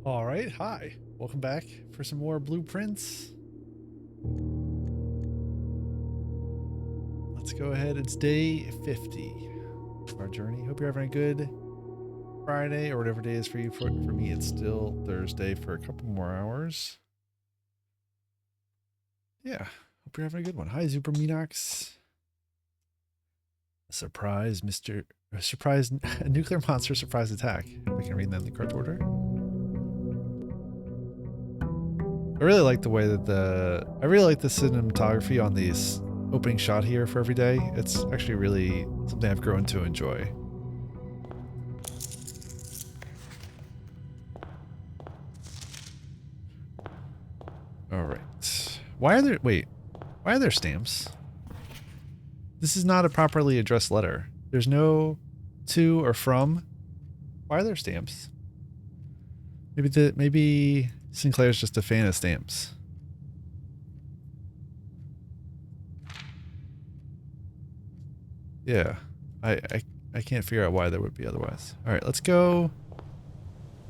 All right, hi. Welcome back for some more blueprints. Let's go ahead. It's day 50 of our journey. Hope you're having a good Friday or whatever day is for you. For me, it's still Thursday for a couple more hours. Yeah, hope you're having a good one. Hi, Super Minox. Surprise, Mr. Surprise, Nuclear Monster surprise attack. We can read that in the correct order. I really like the way that I really like the cinematography on these opening shot here for every day. It's actually really something I've grown to enjoy. All right. Why are there stamps? This is not a properly addressed letter. There's no to or from. Why are there stamps? Maybe Sinclair's just a fan of stamps. Yeah, I can't figure out why there would be otherwise. All right, let's go.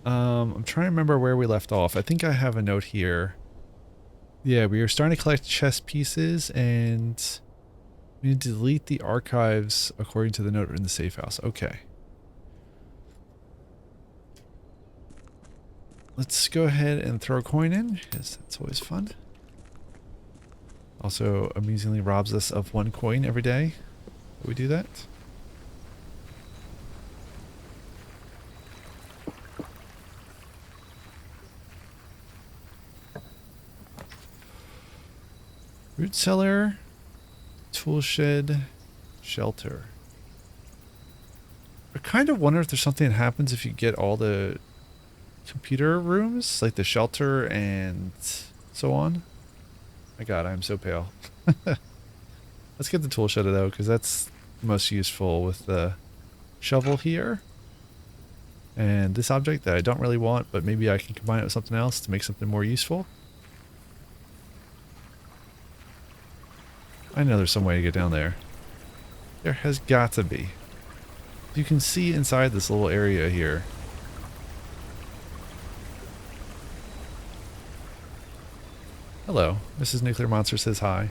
I'm trying to remember where we left off. I think I have a note here. Yeah, we were starting to collect chess pieces, and we need to delete the archives according to the note in the safe house. Okay. Let's go ahead and throw a coin in, because that's always fun. Also, amusingly robs us of 1 coin every day. We do that. Root cellar, tool shed, shelter. I kind of wonder if there's something that happens if you get all the computer rooms, like the shelter and so on. My god, I'm so pale. Let's get the tool shed though, because that's most useful with the shovel here. And this object that I don't really want, but maybe I can combine it with something else to make something more useful. I know there's some way to get down there. There has got to be. You can see inside this little area here. Hello, Mrs. Nuclear Monster says hi.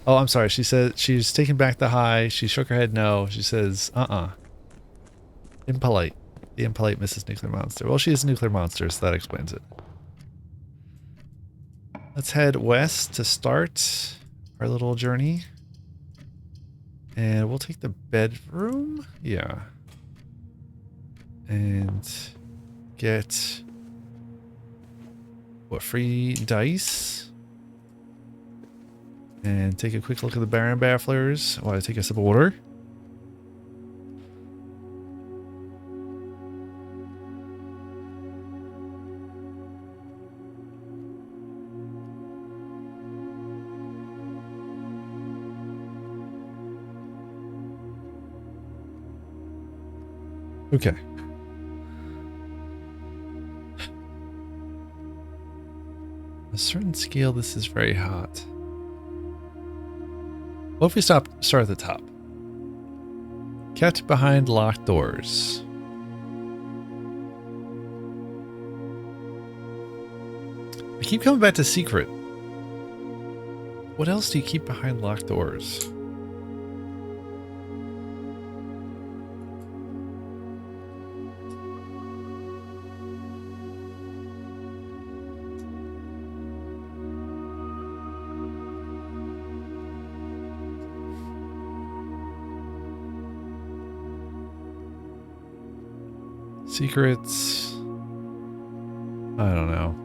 Oh, I'm sorry. She said she's taking back the hi. She shook her head no. She says, impolite. The impolite Mrs. Nuclear Monster. Well, she is a nuclear monster, so that explains it. Let's head west to start our little journey. And we'll take the bedroom. Yeah. And get what, free dice? And take a quick look at the Baron Bafflers while I take a sip of water. Okay. On a certain scale, this is very hot. What if we start at the top? Kept behind locked doors. I keep coming back to secret. What else do you keep behind locked doors? Secrets. I don't know.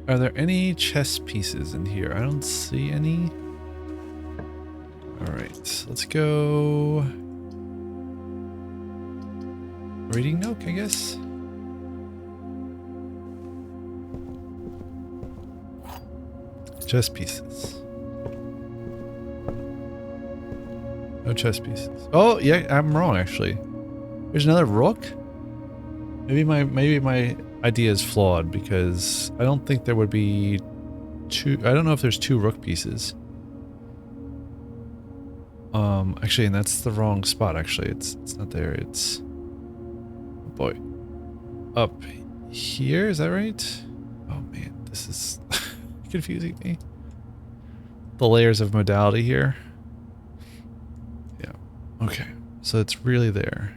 Are there any chess pieces in here? I don't see any. Alright, let's go. Reading nook, I guess. Chess pieces. No chess pieces. Oh, yeah, I'm wrong actually. There's another rook? Maybe my idea is flawed because I don't think there would be two. I don't know if there's 2 rook pieces. Actually, and that's the wrong spot, actually. It's not there, it's... Oh boy. Up here, is that right? Oh man, this is confusing me. The layers of modality here. Yeah. Okay. So it's really there.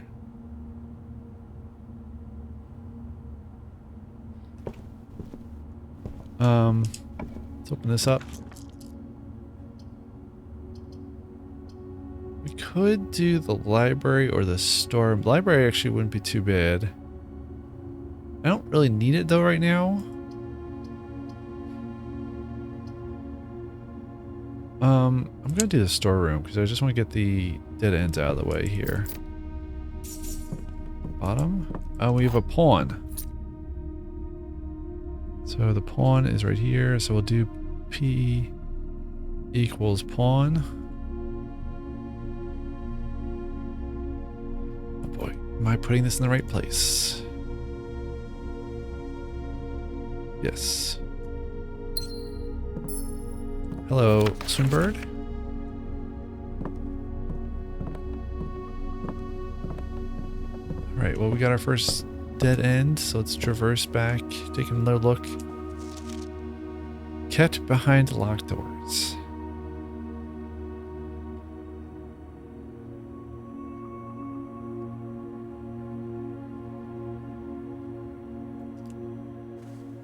Let's open this up. We could do the library or the store. Library actually wouldn't be too bad. I don't really need it though right now. I'm gonna do the storeroom because I just want to get the dead ends out of the way here. Bottom. Oh, we have a pawn. So the pawn is right here. So we'll do P equals pawn. Oh boy, am I putting this in the right place? Yes. Hello, Swinbird. Alright, well we got our first dead end, so let's traverse back, take another look. Kept behind locked doors.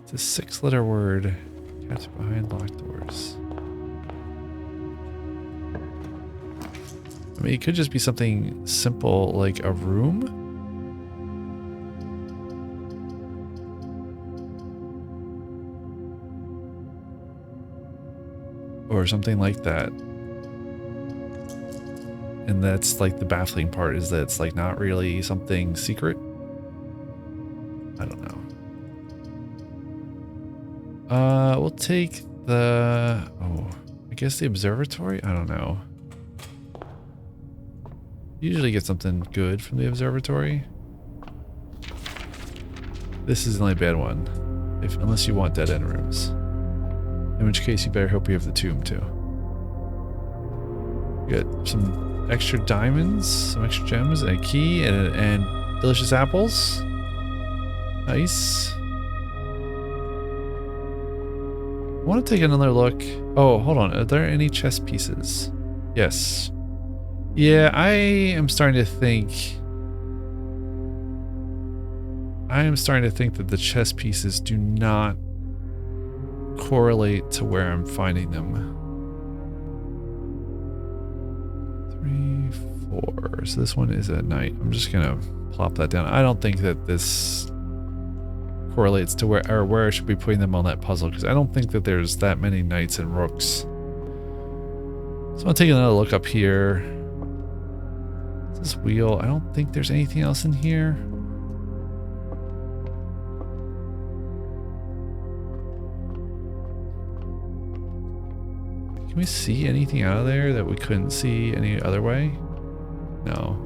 It's a 6-letter word. Kept behind locked doors. I mean, it could just be something simple like a room. Or something like that. And that's like the baffling part, is that it's like not really something secret. I don't know. We'll take the... Oh, I guess the observatory? I don't know. Usually get something good from the observatory. This is the only bad one. Unless you want dead end rooms. In which case you better hope you have the tomb too. We got some extra diamonds, some extra gems, and a key, and delicious apples. Nice. I want to take another look. Oh, hold on. Are there any chess pieces? Yes. Yeah, I am starting to think that the chess pieces do not correlate to where I'm finding them. 3, 4. So this one is at night. I'm just gonna plop that down. I don't think that this correlates to where I should be putting them on that puzzle, because I don't think that there's that many knights and rooks. So I'll take another look up here. This wheel, I don't think there's anything else in here. Can we see anything out of there that we couldn't see any other way? No.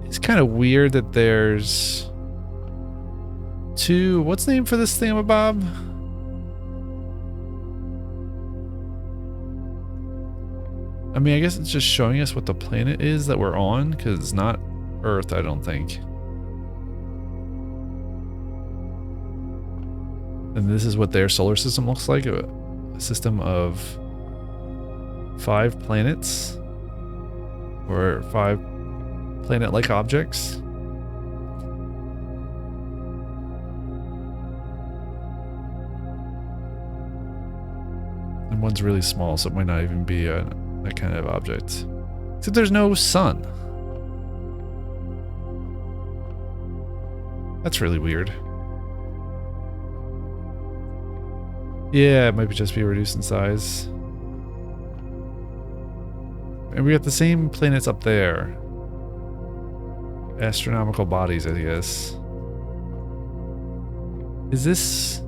It's kind of weird that there's two... What's the name for this thingamabob? I mean, I guess it's just showing us what the planet is that we're on, because it's not Earth, I don't think. And this is what their solar system looks like, a system of 5 planets, or 5 planet-like objects. And one's really small, so it might not even be that kind of object. Except there's no sun. That's really weird. Yeah, it might just be reduced in size. And we got the same planets up there. Astronomical bodies, I guess. Is this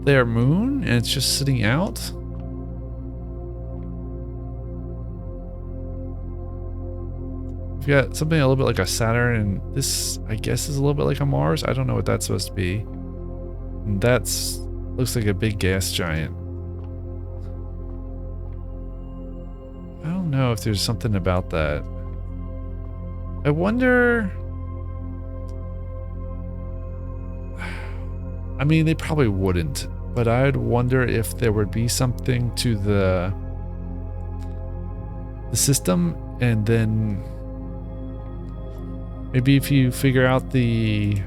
their moon and it's just sitting out? We've got something a little bit like a Saturn, and this, I guess, is a little bit like a Mars. I don't know what that's supposed to be. And that's looks like a big gas giant. I don't know if there's something about that. I wonder... I mean, they probably wouldn't, but I'd wonder if there would be something to the system, and then maybe if you figure out the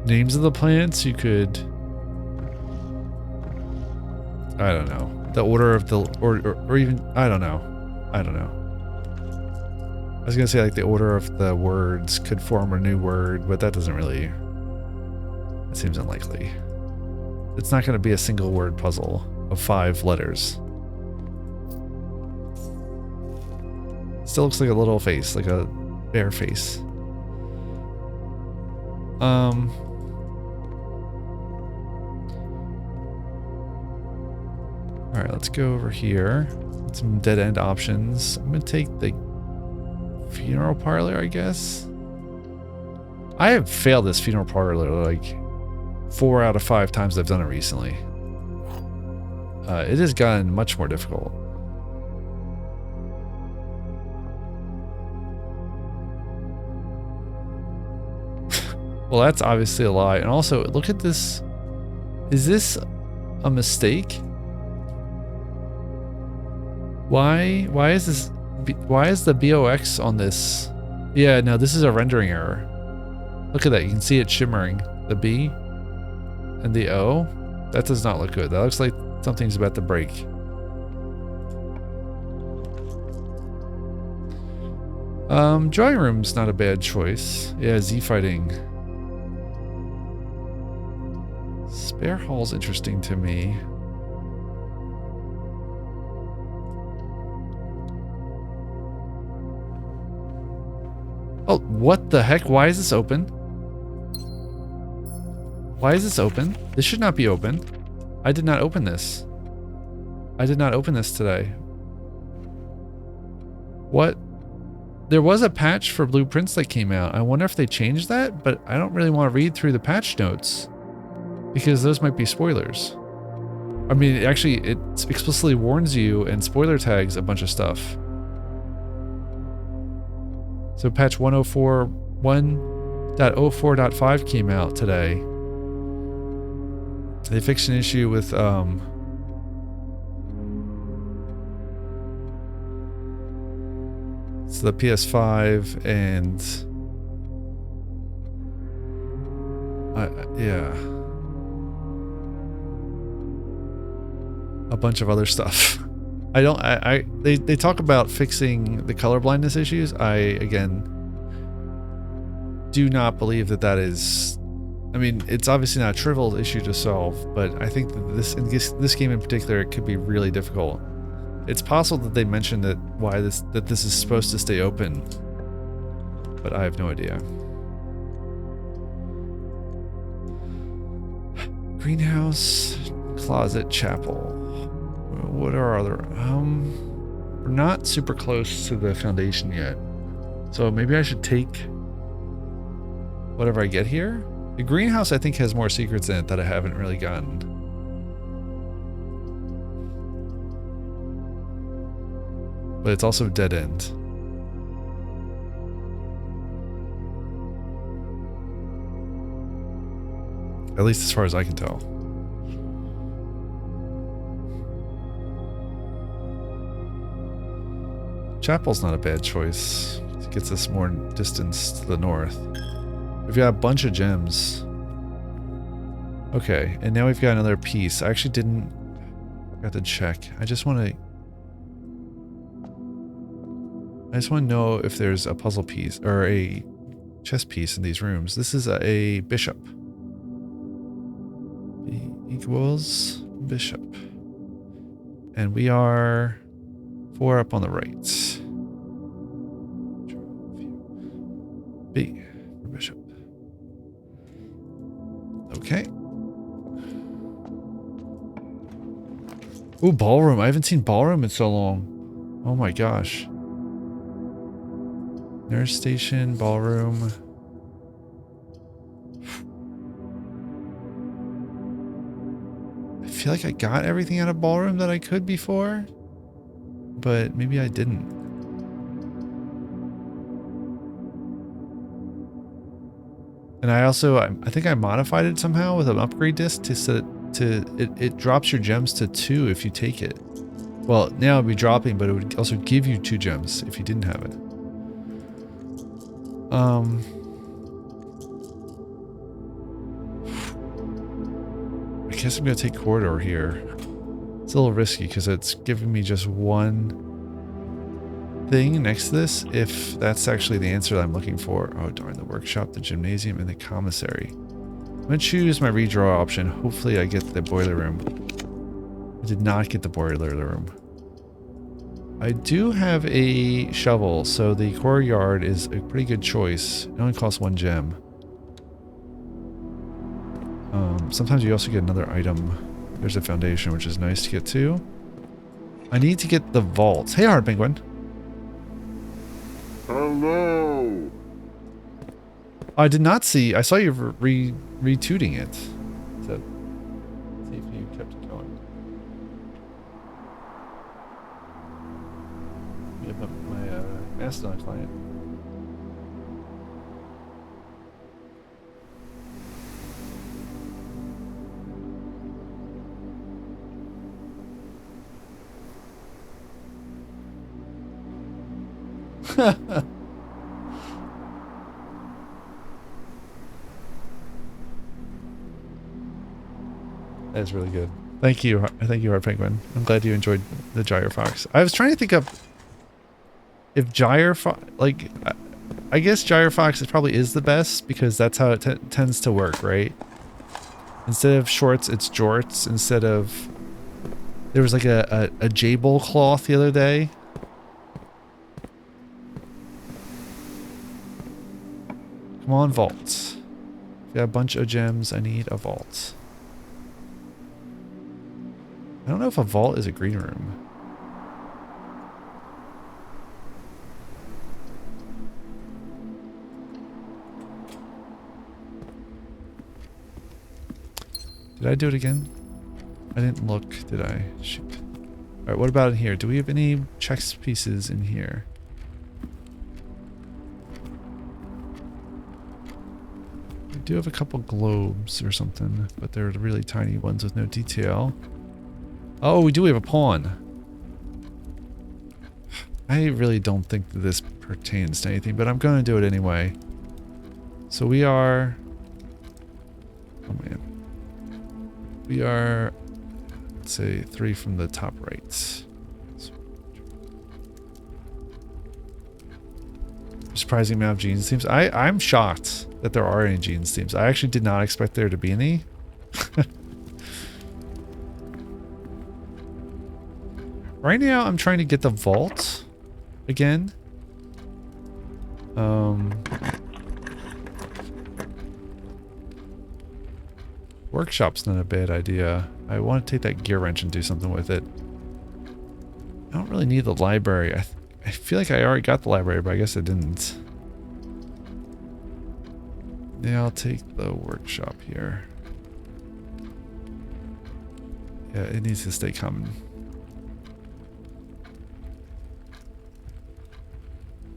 names of the planets, you could, I don't know, the order of the, or even, I don't know. I was gonna say like the order of the words could form a new word, but that doesn't really, that seems unlikely. It's not gonna be a single word puzzle of 5 letters. Still looks like a little face, like a bear face. Alright, let's go over here. Some dead end options. I'm gonna take the funeral parlor, I guess. I have failed this funeral parlor like 4 out of 5 times I've done it recently. It has gotten much more difficult. Well, that's obviously a lie. And also, look at this. Is this a mistake? Why is this? Why is the BOX on this? Yeah, no, this is a rendering error. Look at that. You can see it shimmering. The B and the O. That does not look good. That looks like something's about to break. Drawing room's not a bad choice. Yeah, Z fighting. Spare hall's interesting to me. Oh, what the heck? Why is this open? Why is this open? This should not be open. I did not open this. I did not open this today. What? There was a patch for blueprints that came out. I wonder if they changed that, but I don't really want to read through the patch notes because those might be spoilers. I mean, actually, it explicitly warns you and spoiler tags a bunch of stuff. So patch 1.04.5 came out today. They fixed an issue with so the PS5 and yeah, a bunch of other stuff. They talk about fixing the color blindness issues. I again do not believe that is, I mean, it's obviously not a trivial issue to solve, but I think that this game in particular, it could be really difficult. It's possible that they mentioned that this is supposed to stay open, but I have no idea. Greenhouse, closet, chapel. What are other? We're not super close to the foundation yet, so maybe I should take whatever I get here. The greenhouse, I think, has more secrets in it that I haven't really gotten. But it's also dead end. At least as far as I can tell. Chapel's not a bad choice. It gets us more distance to the north. We've got a bunch of gems. Okay, and now we've got another piece. I actually forgot to check. I just want to know if there's a puzzle piece or a chess piece in these rooms. This is a bishop. B equals bishop. And we are 4 up on the right. B for bishop. Okay. Ooh, ballroom. I haven't seen ballroom in so long. Oh my gosh. Nurse station, ballroom. I feel like I got everything out of ballroom that I could before, but maybe I didn't. And I also, I think I modified it somehow with an upgrade disc to set it to, it drops your gems to 2 if you take it. Well, now it'd be dropping, but it would also give you 2 gems if you didn't have it. I guess I'm gonna take corridor here. It's a little risky because it's giving me just one thing next to this, if that's actually the answer that I'm looking for. Oh darn, the workshop, the gymnasium, and the commissary. I'm gonna choose my redraw option. Hopefully I get the boiler room. I did not get the boiler room. I do have a shovel, so the courtyard is a pretty good choice. It only costs 1 gem. Sometimes you also get another item. There's a foundation, which is nice to get to. I need to get the vault. Hey, Hard Penguin. Hello. I did not see. I saw you retooting it. So, see if you kept it going. We have my Mastodon client. That's really good. Thank you, Hard Penguin. I'm glad you enjoyed the Gyrofox. I was trying to think of if Gyrofox, like, I guess Gyrofox probably is the best because that's how it tends to work, right? Instead of shorts, it's jorts. Instead of, there was like a Jable cloth the other day. Come on, vault. Got a bunch of gems. I need a vault. I don't know if a vault is a green room. Did I do it again? I didn't look, did I? Shoot. Alright, what about in here? Do we have any chess pieces in here? We do have a couple globes or something, but they're really tiny ones with no detail. Oh, we do have a pawn. I really don't think that this pertains to anything, but I'm going to do it anyway. So we are... Oh man. We are, let's say, 3 from the top right. Surprising amount of genes themes. I'm shocked that there are any genes themes. I actually did not expect there to be any. Right now, I'm trying to get the vault again. Workshop's not a bad idea. I want to take that gear wrench and do something with it. I don't really need the library. I feel like I already got the library, but I guess I didn't. Yeah, I'll take the workshop here. Yeah, it needs to stay coming.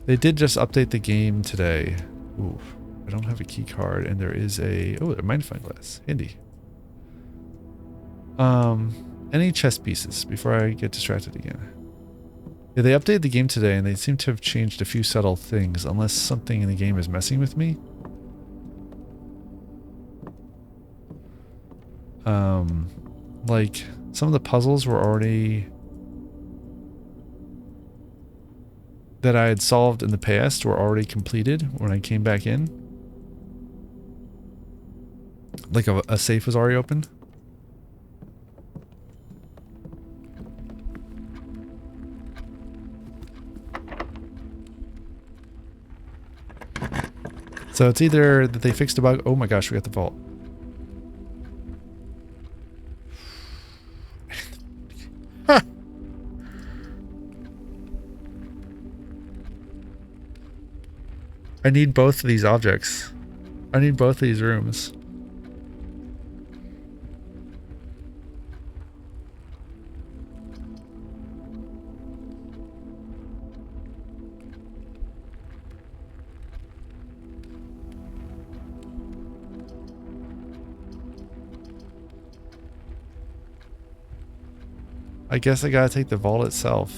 They did just update the game today. Ooh, I don't have a key card, and there is a... Oh, a magnifying glass. Handy. Any chess pieces before I get distracted again? Yeah, they updated the game today, and they seem to have changed a few subtle things, unless something in the game is messing with me. Like, some of the puzzles were already... that I had solved in the past were already completed when I came back in. Like a safe was already opened. So it's either that they fixed a bug. Oh my gosh, we got the vault. I need both of these objects. I need both of these rooms. I guess I gotta take the vault itself.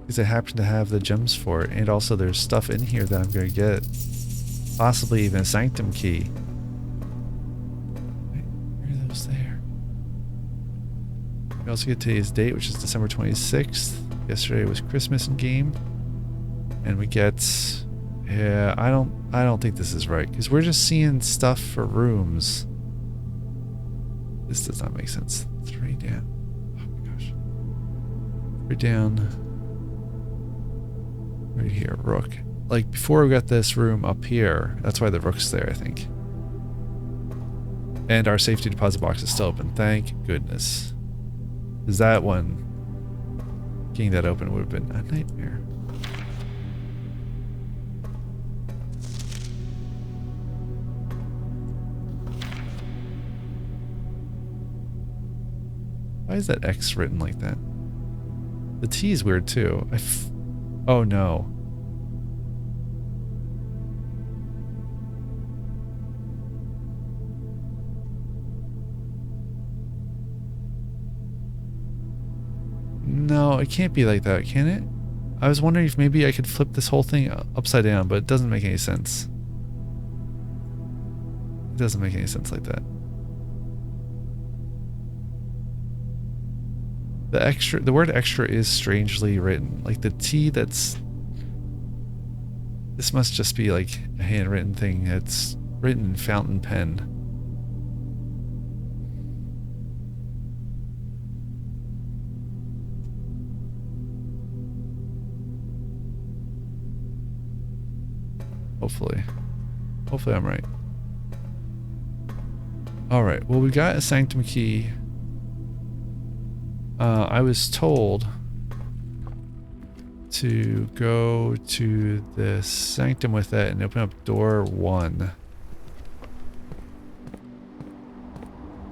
Because I happen to have the gems for it. And also there's stuff in here that I'm gonna get. Possibly even a sanctum key. Wait, where are those there? We also get today's date, which is December 26th. Yesterday was Christmas in game. And we get... Yeah, I don't think this is right. Because we're just seeing stuff for rooms. This does not make sense. 3 down. Oh my gosh. 3 down. Right here, rook. Like, before we got this room up here, that's why the rook's there, I think. And our safety deposit box is still open. Thank goodness. Because that one, getting that open would have been a nightmare. Why is that X written like that? The T is weird too. Oh no. No, it can't be like that, can it? I was wondering if maybe I could flip this whole thing upside down, but it doesn't make any sense. It doesn't make any sense like that. The word extra is strangely written. Like the T that's... This must just be like a handwritten thing that's written in fountain pen. Hopefully. Hopefully I'm right. Alright, well we got a sanctum key. I was told to go to the sanctum with it and open up door 1.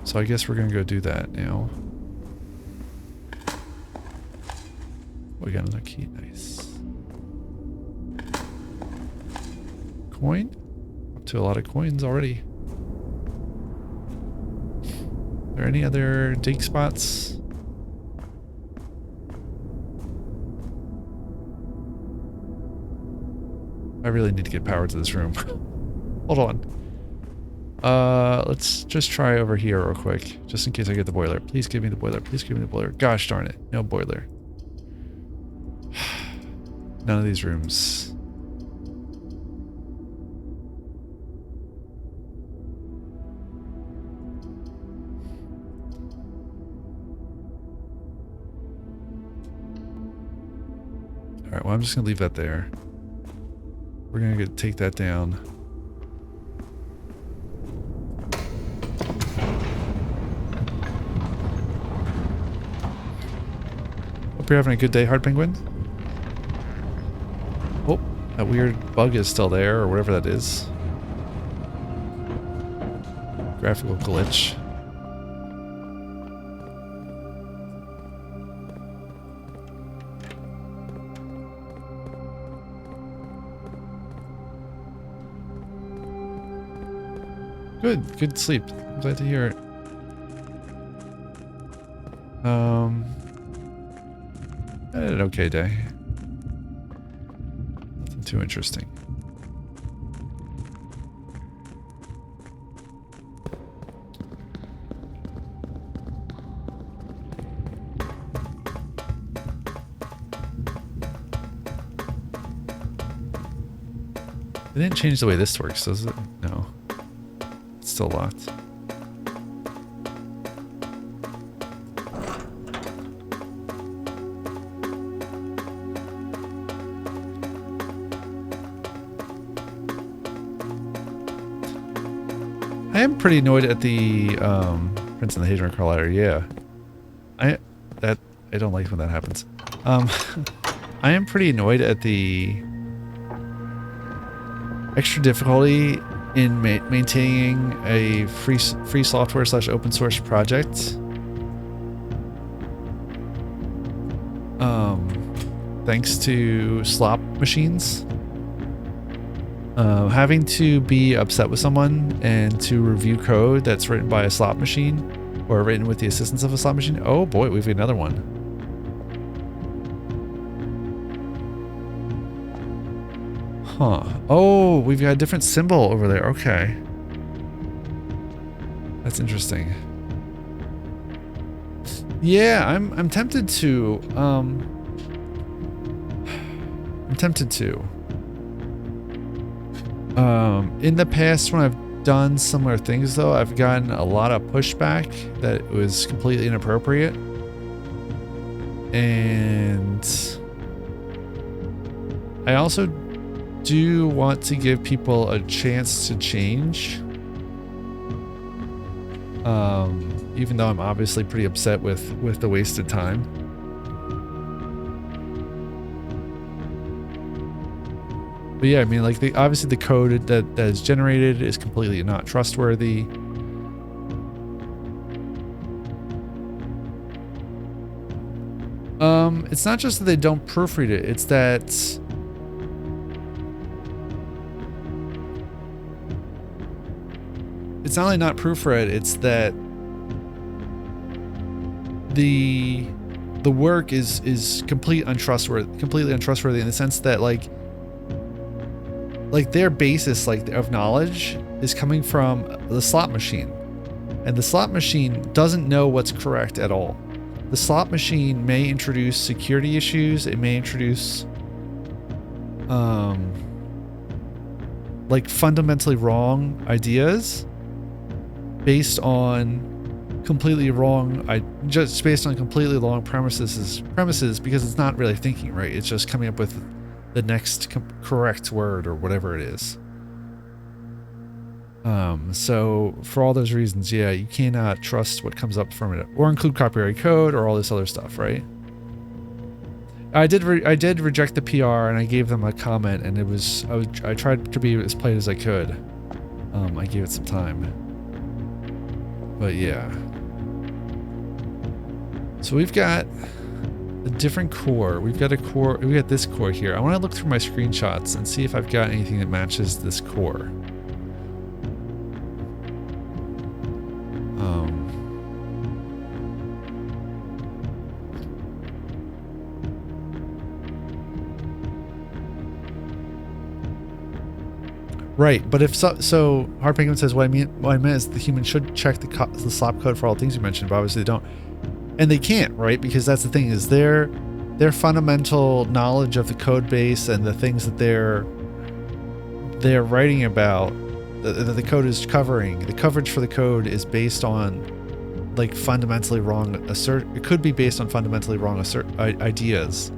So I guess we're gonna go do that now. We got another key, nice. Coin? Up to a lot of coins already. Are there any other dig spots? I really need to get power to this room. Hold on. Let's just try over here real quick, just in case I get the boiler. Please give me the boiler. Please give me the boiler. Gosh darn it. No boiler. None of these rooms. Alright, well I'm just gonna leave that there. We're gonna take that down. Hope you're having a good day, Hard Penguin. Oh, that weird bug is still there, or whatever that is. Graphical glitch. Good sleep. I'm glad to hear it. I had an okay day. Nothing too interesting. They didn't change the way this works, does it? No. It's still locked. I am pretty annoyed at the Prince and the Hadron Collider letter. Yeah, I don't like when that happens. I am pretty annoyed at the extra difficulty in maintaining a free software / open source project. Thanks to slop machines. Having to be upset with someone and to review code that's written by a slot machine or written with the assistance of a slot machine. Oh boy, we've got another one. Huh. Oh, we've got a different symbol over there. Okay. That's interesting. Yeah, I'm tempted to in the past when I've done similar things though, I've gotten a lot of pushback that it was completely inappropriate. And I also do want to give people a chance to change. Even though I'm obviously pretty upset with the wasted time. But yeah, I mean, like, obviously the code that is generated is completely not trustworthy. It's not just that they don't proofread it, it's that it's not only not proofread, it's that the work is completely untrustworthy in the sense that like their basis of knowledge is coming from the slot machine, and the slot machine doesn't know what's correct at all. The slot machine may introduce security issues, it may introduce like fundamentally wrong ideas based on completely wrong premises because it's not really thinking, right? It's just coming up with the next correct word or whatever it is. So for all those reasons, yeah, you cannot trust what comes up from it or include copyright code or all this other stuff, right? I did reject the PR and I gave them a comment, and it was I tried to be as polite as I could. I gave it some time. But yeah. So we've got a different core. We've got this core here. I want to look through my screenshots and see if I've got anything that matches this core. Right, but if so Hard Penguin says, what I meant is the human should check the slop code for all things you mentioned, but obviously they don't. And they can't, right? Because that's the thing, is their fundamental knowledge of the code base and the things that they're writing about, that the code is covering, the coverage for the code is based on like fundamentally wrong it could be based on fundamentally wrong ideas.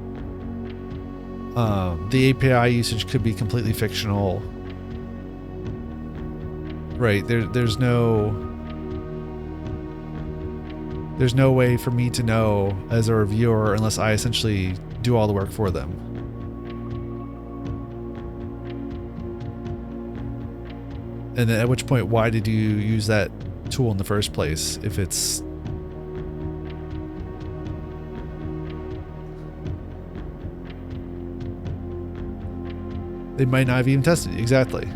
The API usage could be completely fictional. Right, there's no way for me to know as a reviewer unless I essentially do all the work for them. And then at which point, why did you use that tool in the first place if it's... They might not have even tested it. Exactly.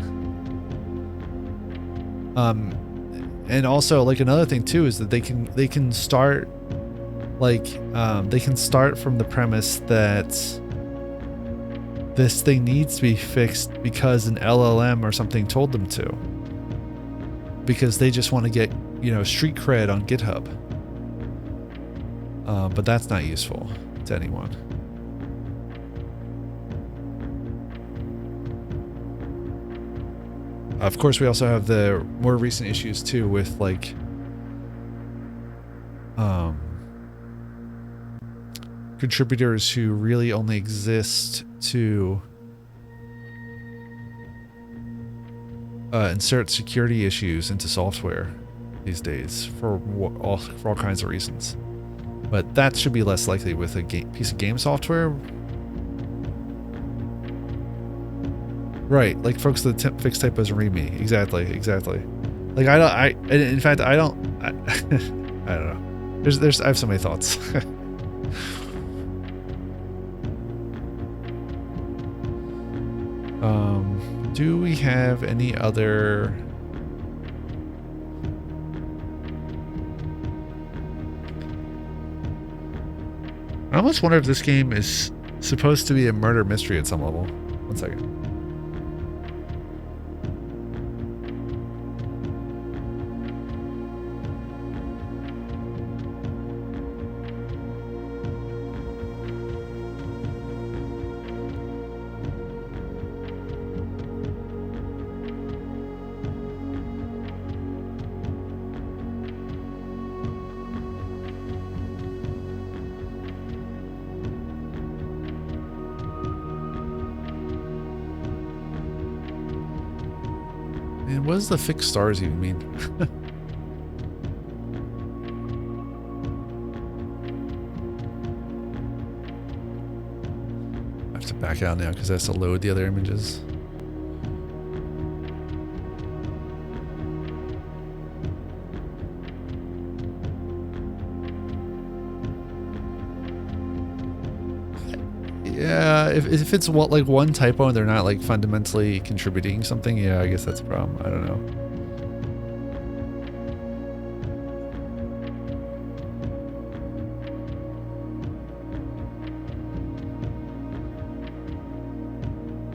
And also, like, another thing too is that they can start they can start from the premise that this thing needs to be fixed because an LLM or something told them to, because they just want to get, street cred on GitHub. But that's not useful to anyone. Of course, we also have the more recent issues too with like contributors who really only exist to insert security issues into software these days for all kinds of reasons. But that should be less likely with a piece of game software. Right, like folks that fix typos and read me. Exactly. Like I don't know. I have so many thoughts. Do we have any other I almost wonder if this game is supposed to be a murder mystery at some level. One second. Man, what does the fixed stars even mean? I have to back out now because I have to load the other images. Yeah, if it's what like one typo and they're not like fundamentally contributing something, yeah, I guess that's a problem. I don't know.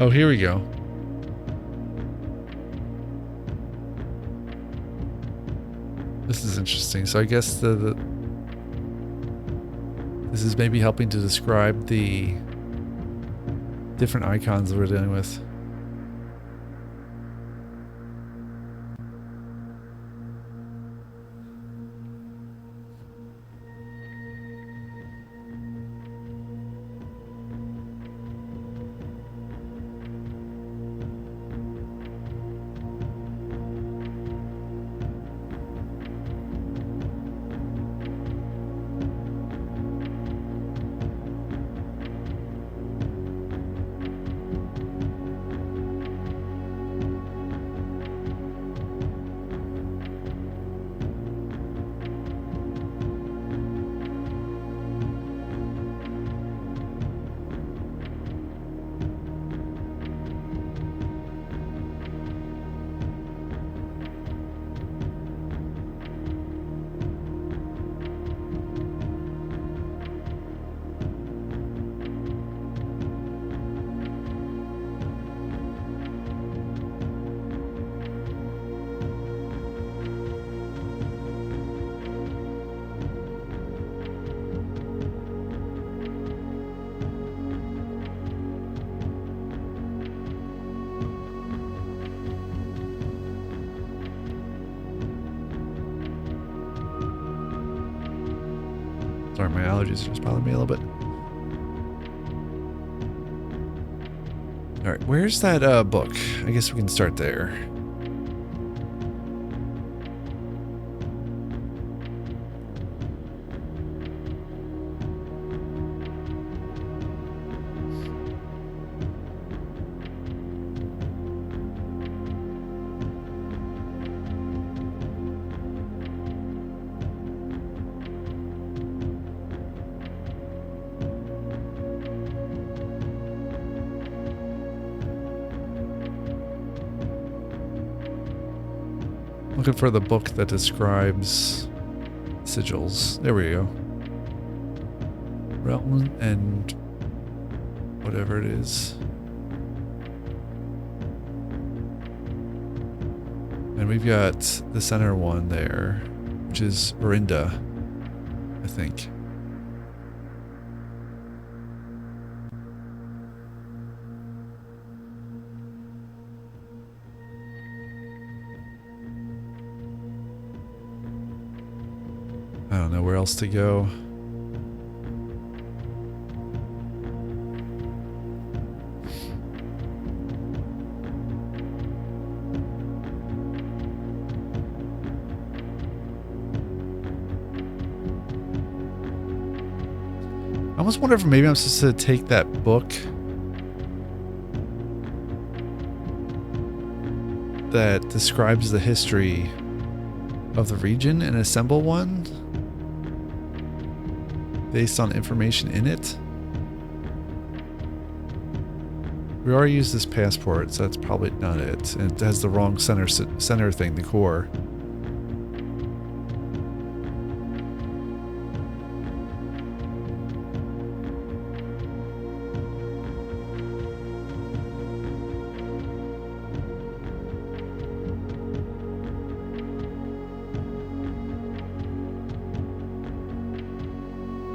Oh, here we go. This is interesting. So I guess this is maybe helping to describe the different icons that we're dealing with. Sorry, my allergies are just bothering me a little bit. All right, where's that book? I guess we can start there. Looking for the book that describes sigils. There we go. Realm and whatever it is. And we've got the center one there, which is Orinda, I think. I don't know where else to go. I almost wonder if maybe I'm supposed to take that book that describes the history of the region and assemble one based on information in it. We already used this passport, so that's probably not it. And it has the wrong center thing, the core.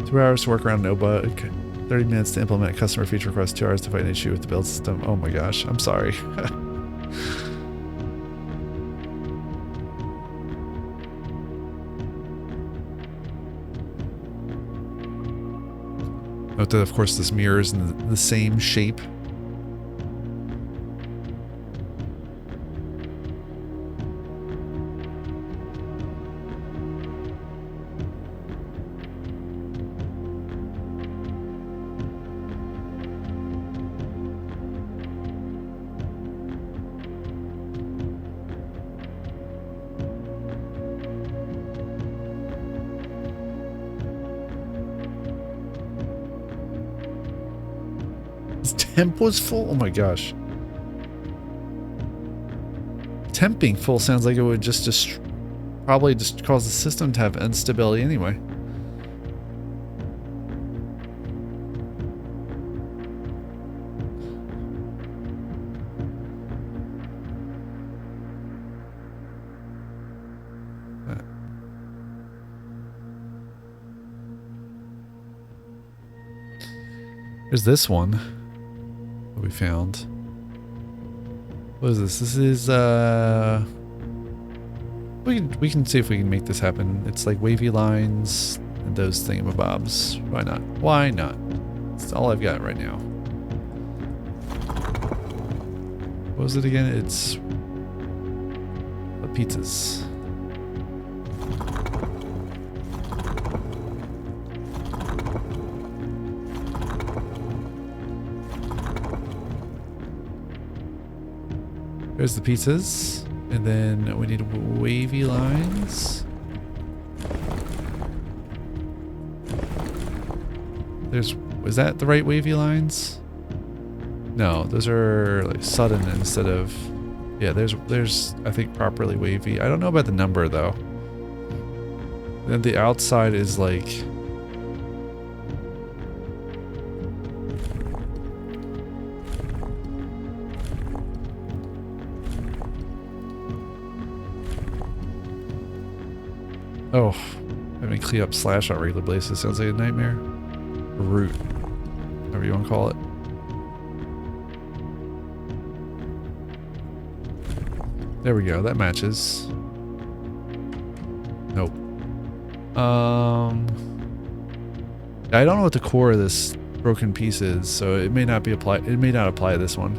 2 hours to work around no bug. 30 minutes to implement a customer feature request. 2 hours to fight an issue with the build system. Oh my gosh, I'm sorry. Note that, of course, this mirror is in the same shape. Temp was full? Oh my gosh. Temp being full sounds like it would just probably just cause the system to have instability anyway. There's this one we found. What is this? This is we can see if we can make this happen. It's like wavy lines and those thingamabobs. Why not? Why not? That's all I've got right now. What was it again? It's the pizzas. There's the pizzas, and then we need wavy lines. Was that the right wavy lines? No, those are like sudden instead of, yeah, there's I think properly wavy. I don't know about the number though. Then the outside is like, oh, having to clean up slash on a regular basis sounds like a nightmare. A root, whatever you want to call it. There we go, that matches. Nope. I don't know what the core of this broken piece is, so it may not be applied. It may not apply to this one.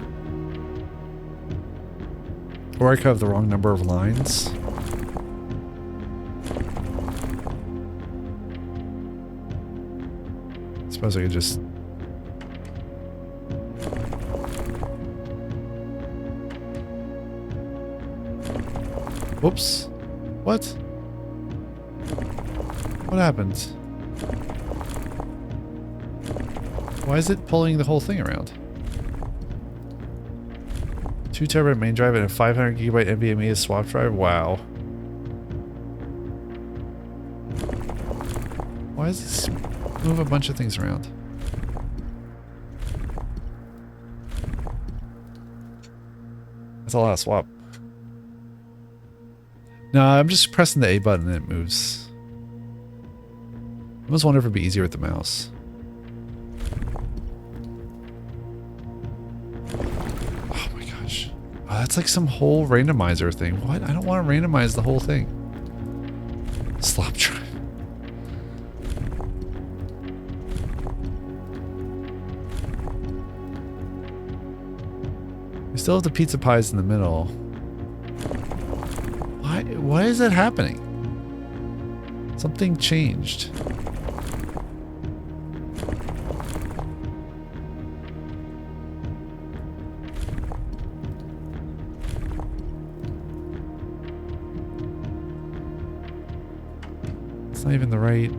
Or I could have the wrong number of lines. I suppose I could just... Whoops. What? What happened? Why is it pulling the whole thing around? 2 terabyte main drive and a 500 gigabyte NVMe swap drive? Wow. Why is this... move a bunch of things around? That's a lot of swap. No, I'm just pressing the A button and it moves. I almost wonder if it'd be easier with the mouse. Oh my gosh. Oh, that's like some whole randomizer thing. What? I don't want to randomize the whole thing. Slop drive. We still have the pizza pies in the middle. Why is that happening? Something changed. It's not even the right...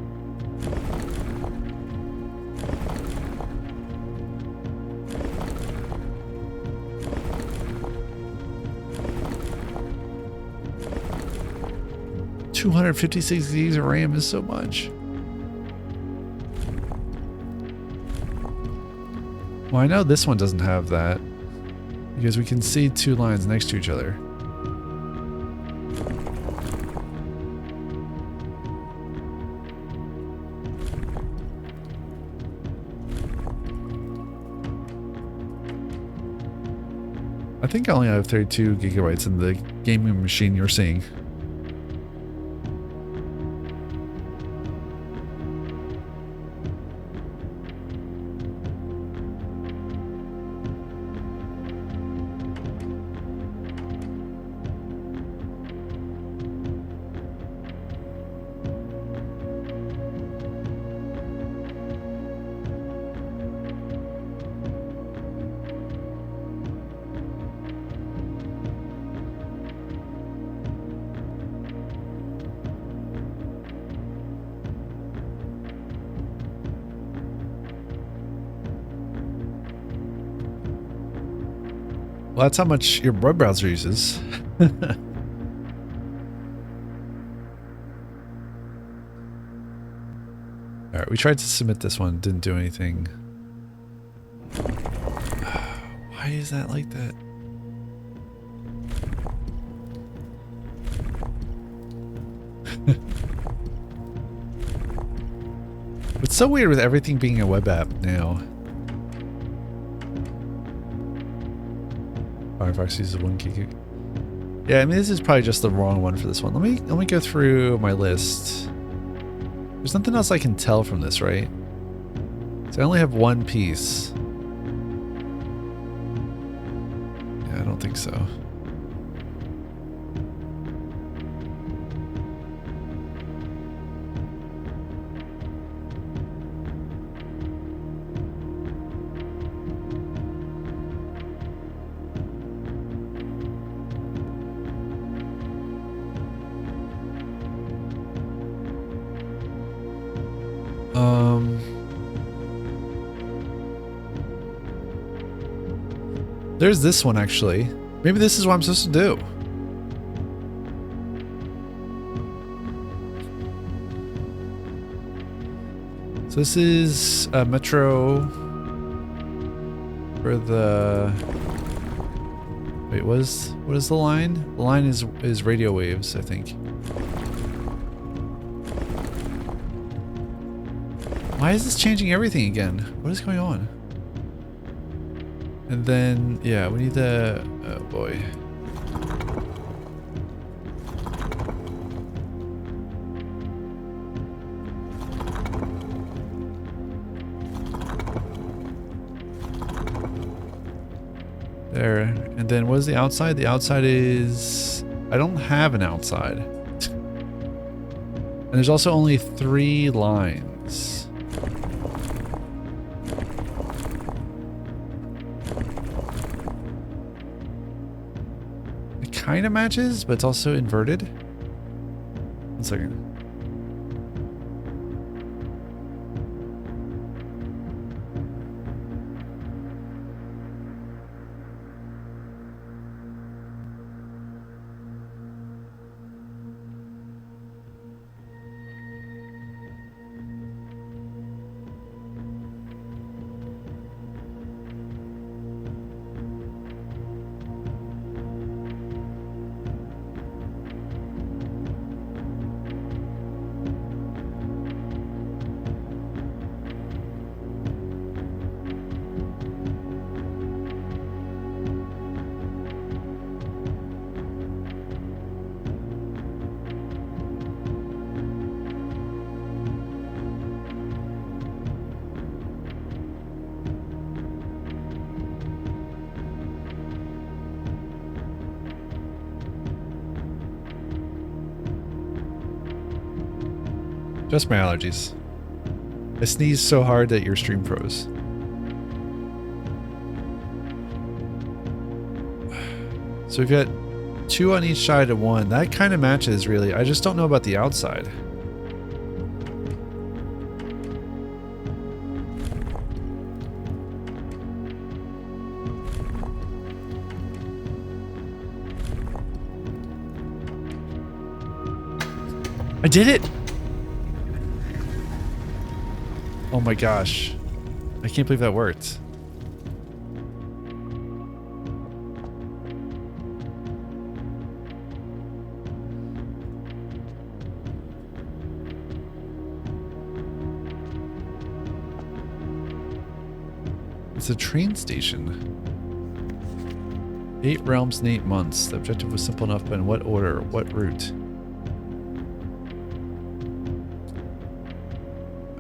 $256 gigs of RAM is so much. Well, I know this one doesn't have that because we can see 2 lines next to each other. I think I only have 32 gigabytes in the gaming machine you're seeing. Well, that's how much your web browser uses. Alright, we tried to submit this one, didn't do anything. Why is that like that? It's so weird with everything being a web app now. Firefox uses 1 gig. Yeah, I mean this is probably just the wrong one for this one. Let me go through my list. There's nothing else I can tell from this, right? So I only have one piece. Yeah, I don't think so. There's this one actually. Maybe this is what I'm supposed to do. So this is a metro for the... Wait, what is the line? The line is radio waves, I think. Why is this changing everything again? What is going on? And then, yeah, we need the... Oh boy. There. And then what is the outside? The outside is... I don't have an outside. And there's also only 3 lines. Kind of matches, but it's also inverted. 1 second. Just my allergies. I sneezed so hard that your stream froze. So we've got 2 on each side of 1. That kind of matches, really. I just don't know about the outside. I did it! Oh my gosh. I can't believe that worked. It's a train station. 8 realms in 8 months. The objective was simple enough, but in what order? What route?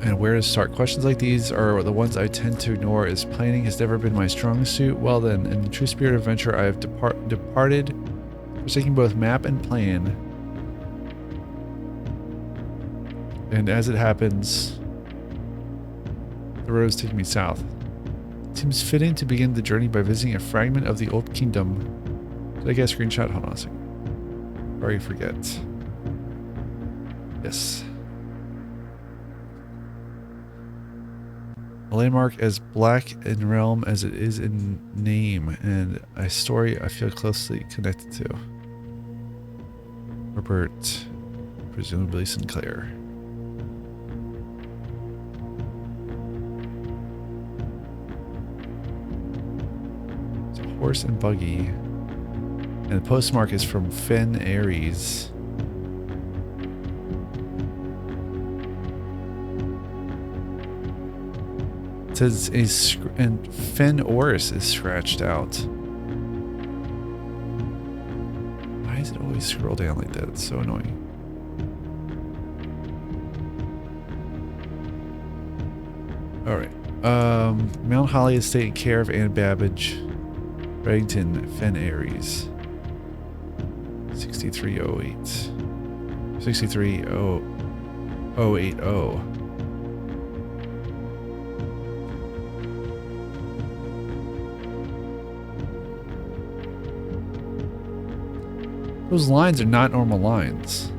And where to start? Questions like these are the ones I tend to ignore, as planning has never been my strong suit. Well then, in the true spirit of adventure, I have departed, forsaking both map and plan. And as it happens, the road is taking me south. It seems fitting to begin the journey by visiting a fragment of the old kingdom. Did I get a screenshot? Hold on a second. Or you forget. Yes. A landmark as black in realm as it is in name, and a story I feel closely connected to. Robert, presumably Sinclair. It's a horse and buggy, and the postmark is from Fen Aries. It says and Fen Oris is scratched out. Why does it always scroll down like that? It's so annoying. Alright. Mount Holly Estate in care of Ann Babbage. Reddington, Fen Aries. 6308. 63080. Those lines are not normal lines.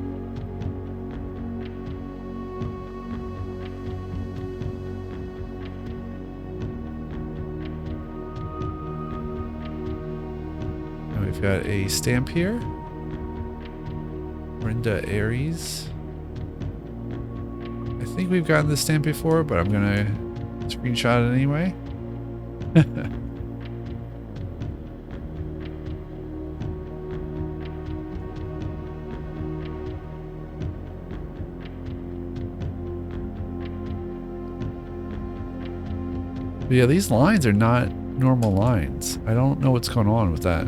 Now we've got a stamp here. Brenda Aries. I think we've gotten this stamp before, but I'm gonna screenshot it anyway. But yeah, these lines are not normal lines. I don't know what's going on with that.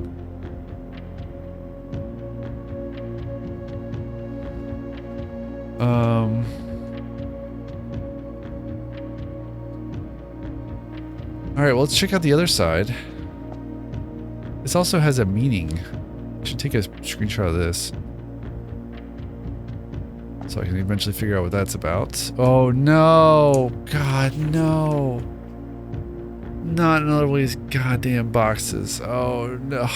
Alright, well, let's check out the other side. This also has a meaning. I should take a screenshot of this, so I can eventually figure out what that's about. Oh no! God, no! Not another one of these goddamn boxes. Oh no.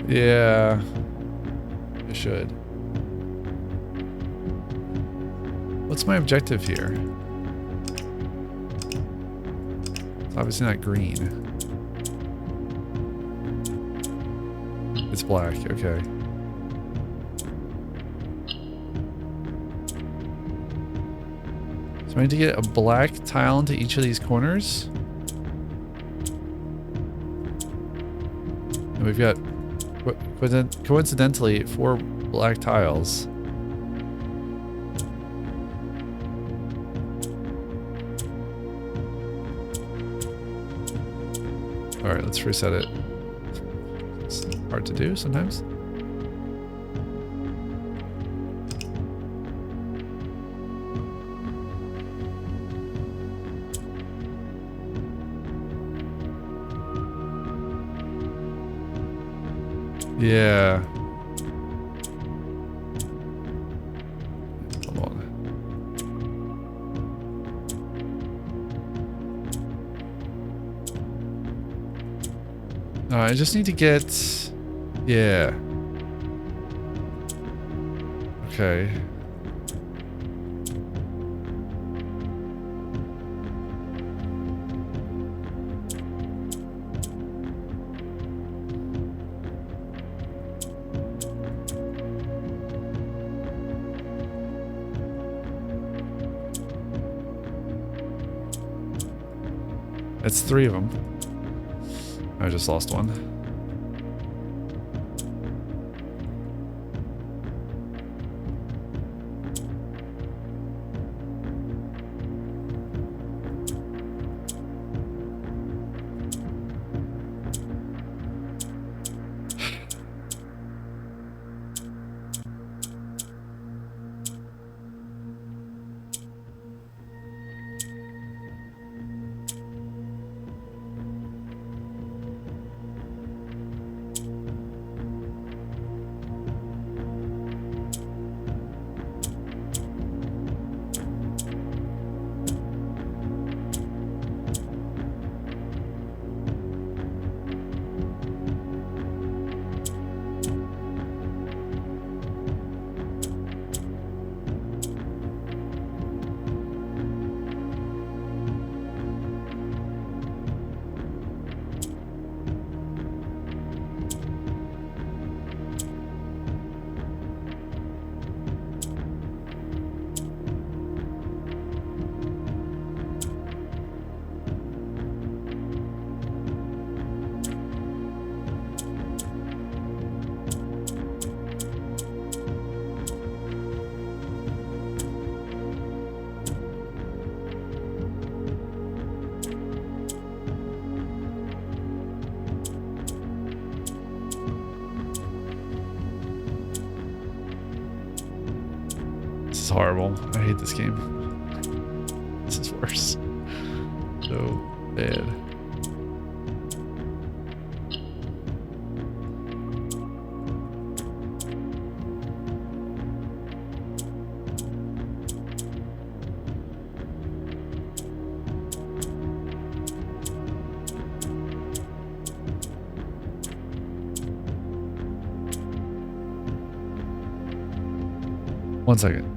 Yeah. I should. What's my objective here? It's obviously not green. It's black, okay. So I need to get a black tile into each of these corners. And we've got, coincidentally, 4 black tiles. Alright, let's reset it. It's hard to do sometimes. Yeah. Come on. I just need to get... Yeah. Okay. It's 3 of them. I just lost one. This is horrible. I hate this game. This is worse. So bad. One second.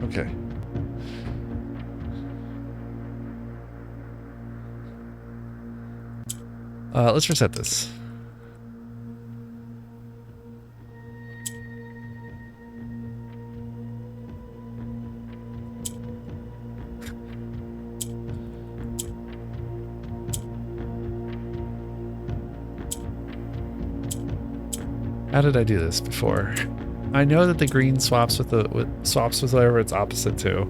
Okay. Let's reset this. How did I do this before? I know that the green swaps with swaps with whatever it's opposite to.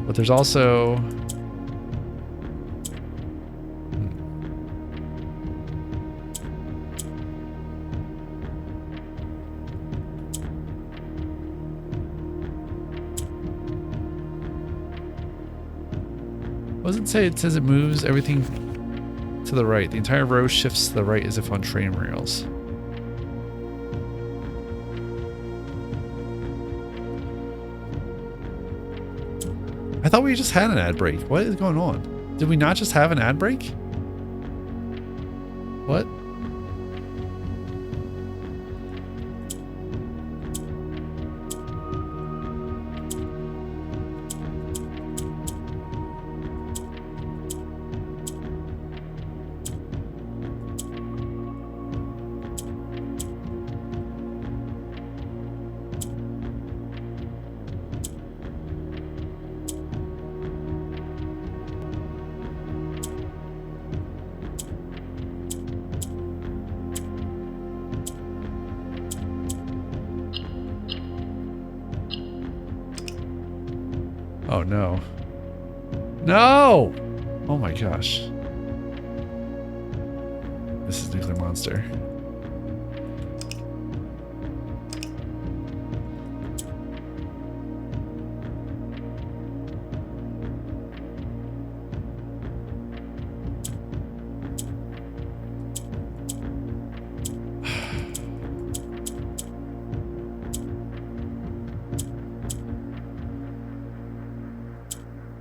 But there's also what does it say? It says it moves everything to the right. The entire row shifts to the right as if on train rails. I thought we just had an ad break. What is going on? Did we not just have an ad break? What? Oh no. No! Oh my gosh. This is NuclearMonster.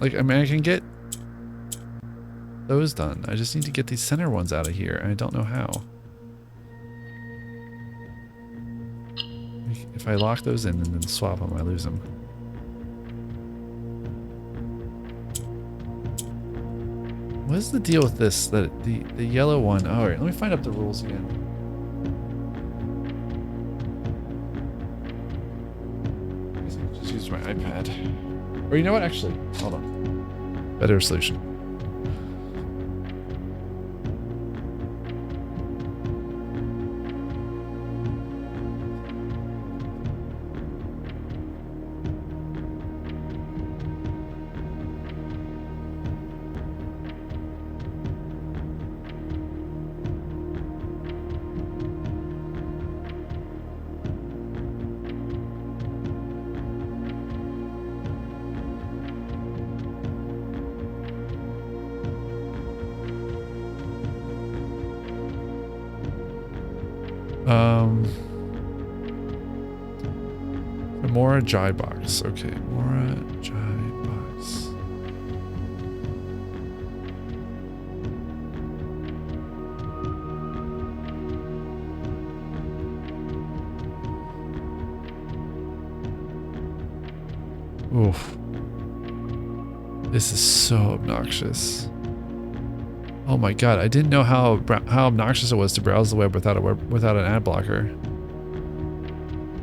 Like, I mean, I can get those done. I just need to get these center ones out of here, and I don't know how. If I lock those in and then swap them, I lose them. What is the deal with this? The yellow one. All right, let me find out the rules again. I guess I can just use my iPad. Or you know what? Actually, hold on. Better solution. Mora Jai box. Okay, Mora Jai box. Oof. This is so obnoxious. Oh my god, I didn't know how obnoxious it was to browse the web without an ad blocker.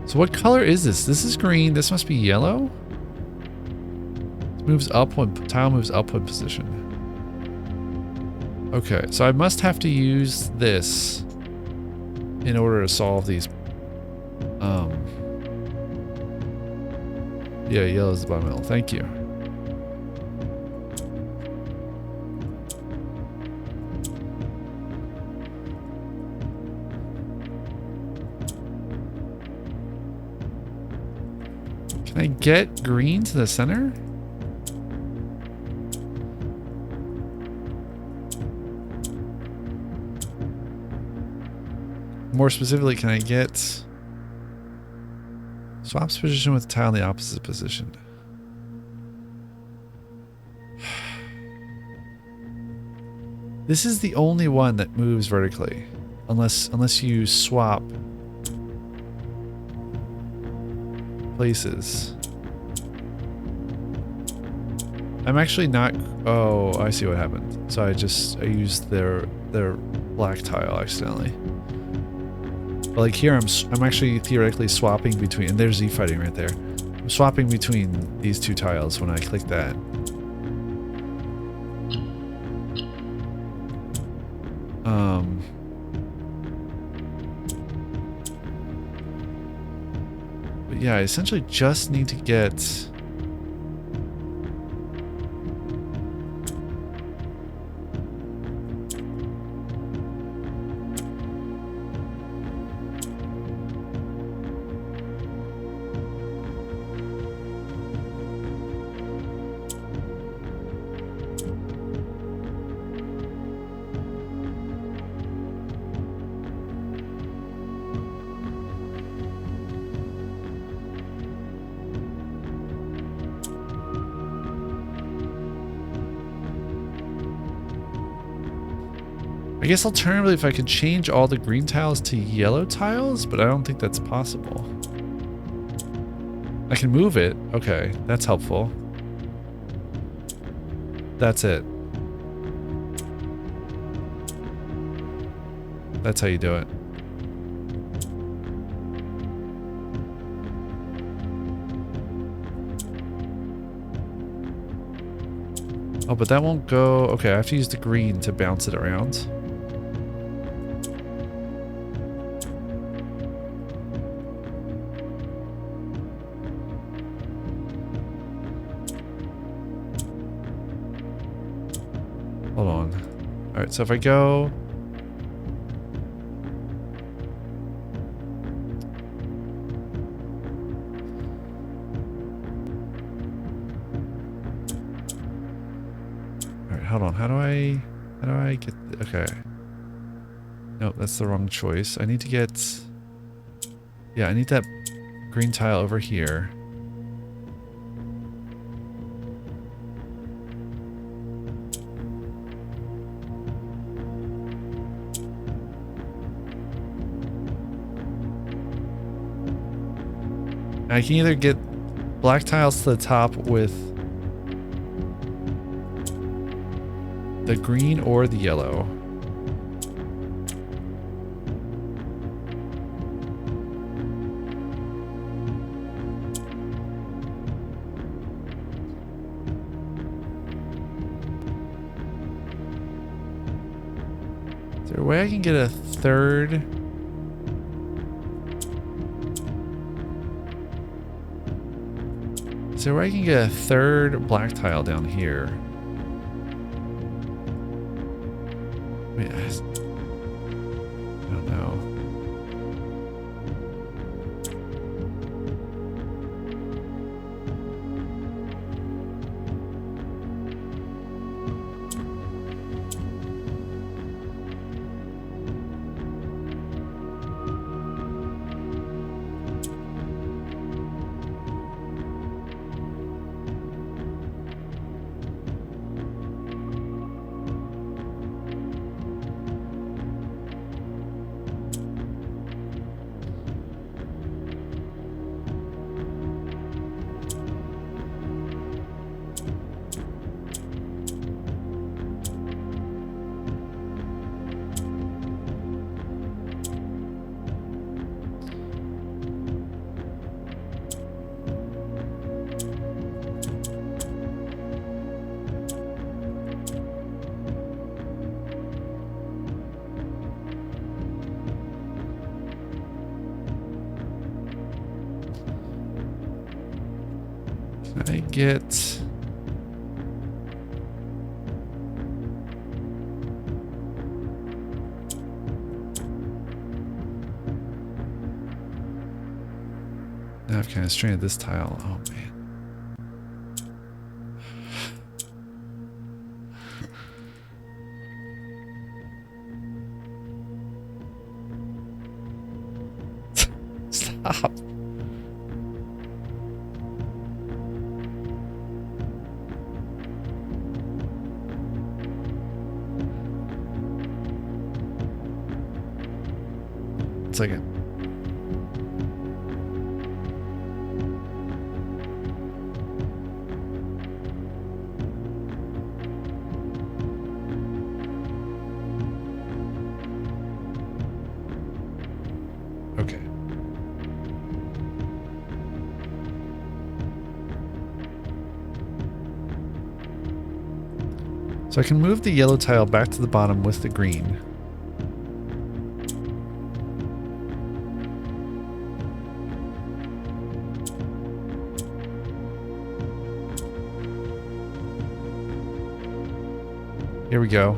So what color is this? This is green. This must be yellow. It moves up when tile moves up when positioned. Okay, so I must have to use this in order to solve these. Yeah, yellow is the bottom middle. Thank you. Can I get green to the center? More specifically, can I get swaps position with the tile in the opposite position? This is the only one that moves vertically, unless you swap places. I'm actually not. Oh, I see what happened. So I used their black tile accidentally. But like here, I'm actually theoretically swapping between. And there's Z fighting right there. I'm swapping between these two tiles when I click that. But yeah, I essentially just need to get. I guess alternatively, if I could change all the green tiles to yellow tiles, but I don't think that's possible. I can move it. Okay, that's helpful. That's it. That's how you do it. Oh, but that won't go. Okay, I have to use the green to bounce it around. Hold on. All right, so if I go. Hold on, how do I get, okay. Nope, that's the wrong choice. I need to get, yeah, I need that green tile over here. I can either get black tiles to the top with the green or the yellow. Is there a way I can get a third? Is there a way I can get a third black tile down here? Wait, I don't know. Can I get... Now I've kind of strained this tile. Oh, man. Stop. Second. Okay. So I can move the yellow tile back to the bottom with the green. Here we go.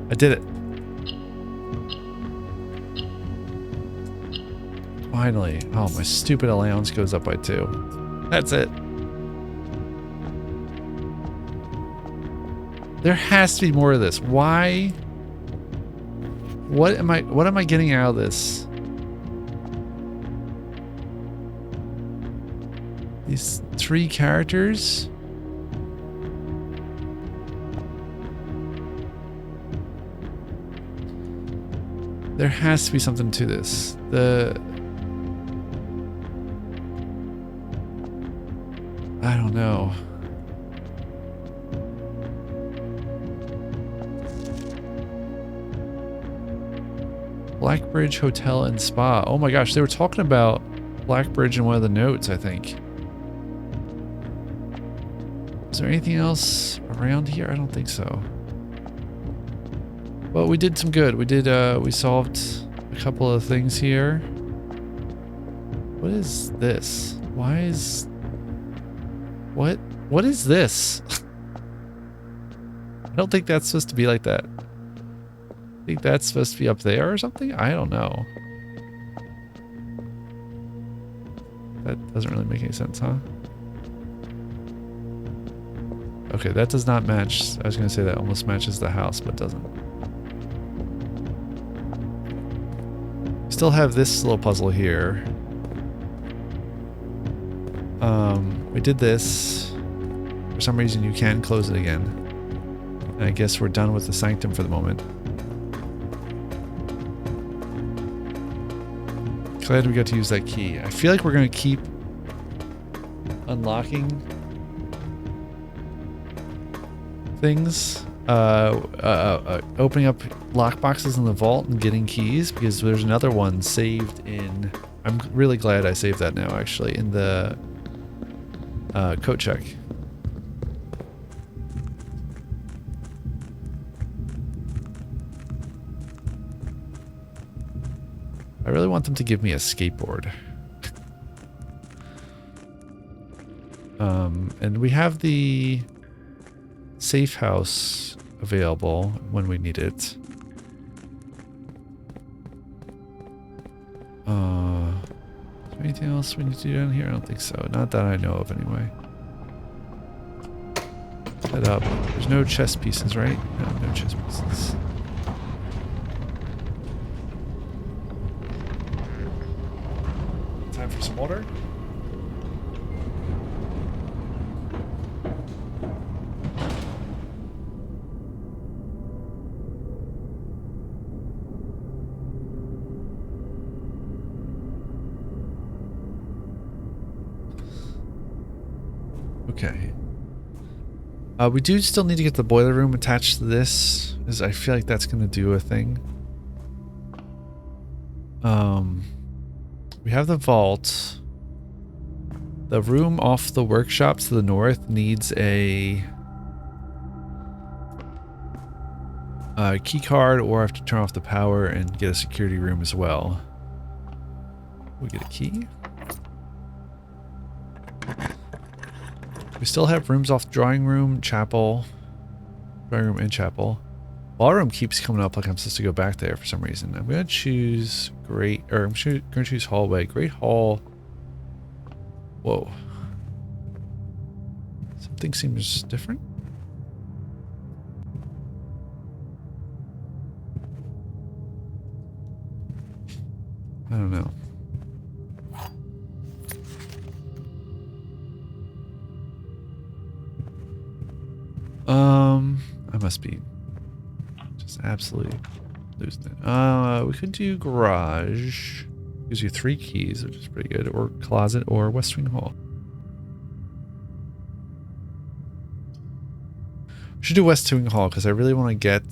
I did it. Finally. Oh, my stupid allowance goes up by 2. That's it. There has to be more of this. Why? What am I getting out of this? These 3 characters? There has to be something to this. I don't know. Blackbridge Hotel and Spa. Oh my gosh, they were talking about Blackbridge in one of the notes, I think. Is there anything else around here? I don't think so. Well, we did some good. We solved a couple of things here. What is this? What is this? I don't think that's supposed to be like that. I think that's supposed to be up there or something? I don't know. That doesn't really make any sense, huh? Okay, that does not match. I was going to say that almost matches the house, but doesn't. Still have this little puzzle here. We did this. For some reason, you can close it again. And I guess we're done with the sanctum for the moment. Glad we got to use that key. I feel like we're going to keep unlocking things. Opening up lockboxes in the vault and getting keys, because there's another one saved in... I'm really glad I saved that now, actually, in the coat check. I really want them to give me a skateboard. And we have the safe house available when we need it. Is there anything else we need to do down here? I don't think so. Not that I know of, anyway. Head up. There's no chess pieces, right? No, no chess pieces. Time for some water. Okay. We do still need to get the boiler room attached to this, because I feel like that's going to do a thing. We have the vault. The room off the workshop to the north needs a key card, or I have to turn off the power and get a security room as well. We get a key. We still have rooms off drawing room, chapel, drawing room and chapel. Ballroom keeps coming up like I'm supposed to go back there for some reason. I'm going to choose great, or I'm going to choose hallway. Great hall. Whoa. Something seems different. I don't know. I must be just absolutely losing it. We could do garage. Gives you 3 keys, which is pretty good. Or closet or West Wing Hall. We should do West Wing Hall because I really want to get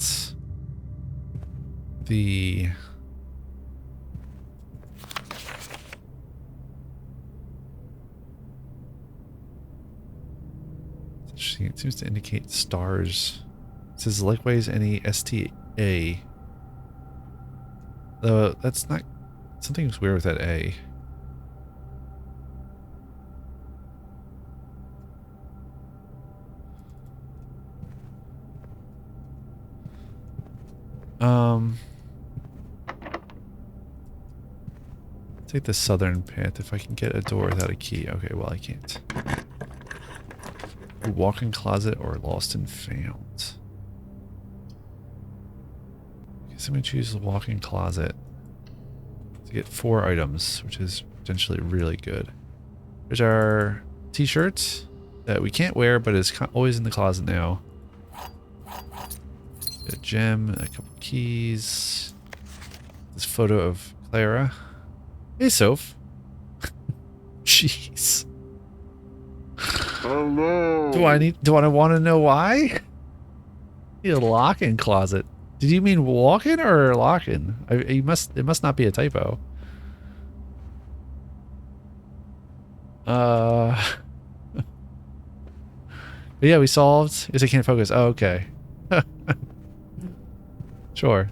the... It seems to indicate stars. It says likewise any STA. Though that's not... Something's weird with that A. Take the southern path if I can get a door without a key. Okay, well I can't. Walk-in closet or lost and found. I guess I'm gonna choose the walk-in closet to get 4 items, which is potentially really good. There's our t-shirt that we can't wear, but is always in the closet now. A gem, a couple keys. This photo of Clara. Hey, Soph. Jeez. Hello. Do I want to know why? Need a lock-in closet. Did you mean walk-in or lock-in? It must not be a typo. But yeah, we solved. Yes, I can't focus. Oh, okay. Sure.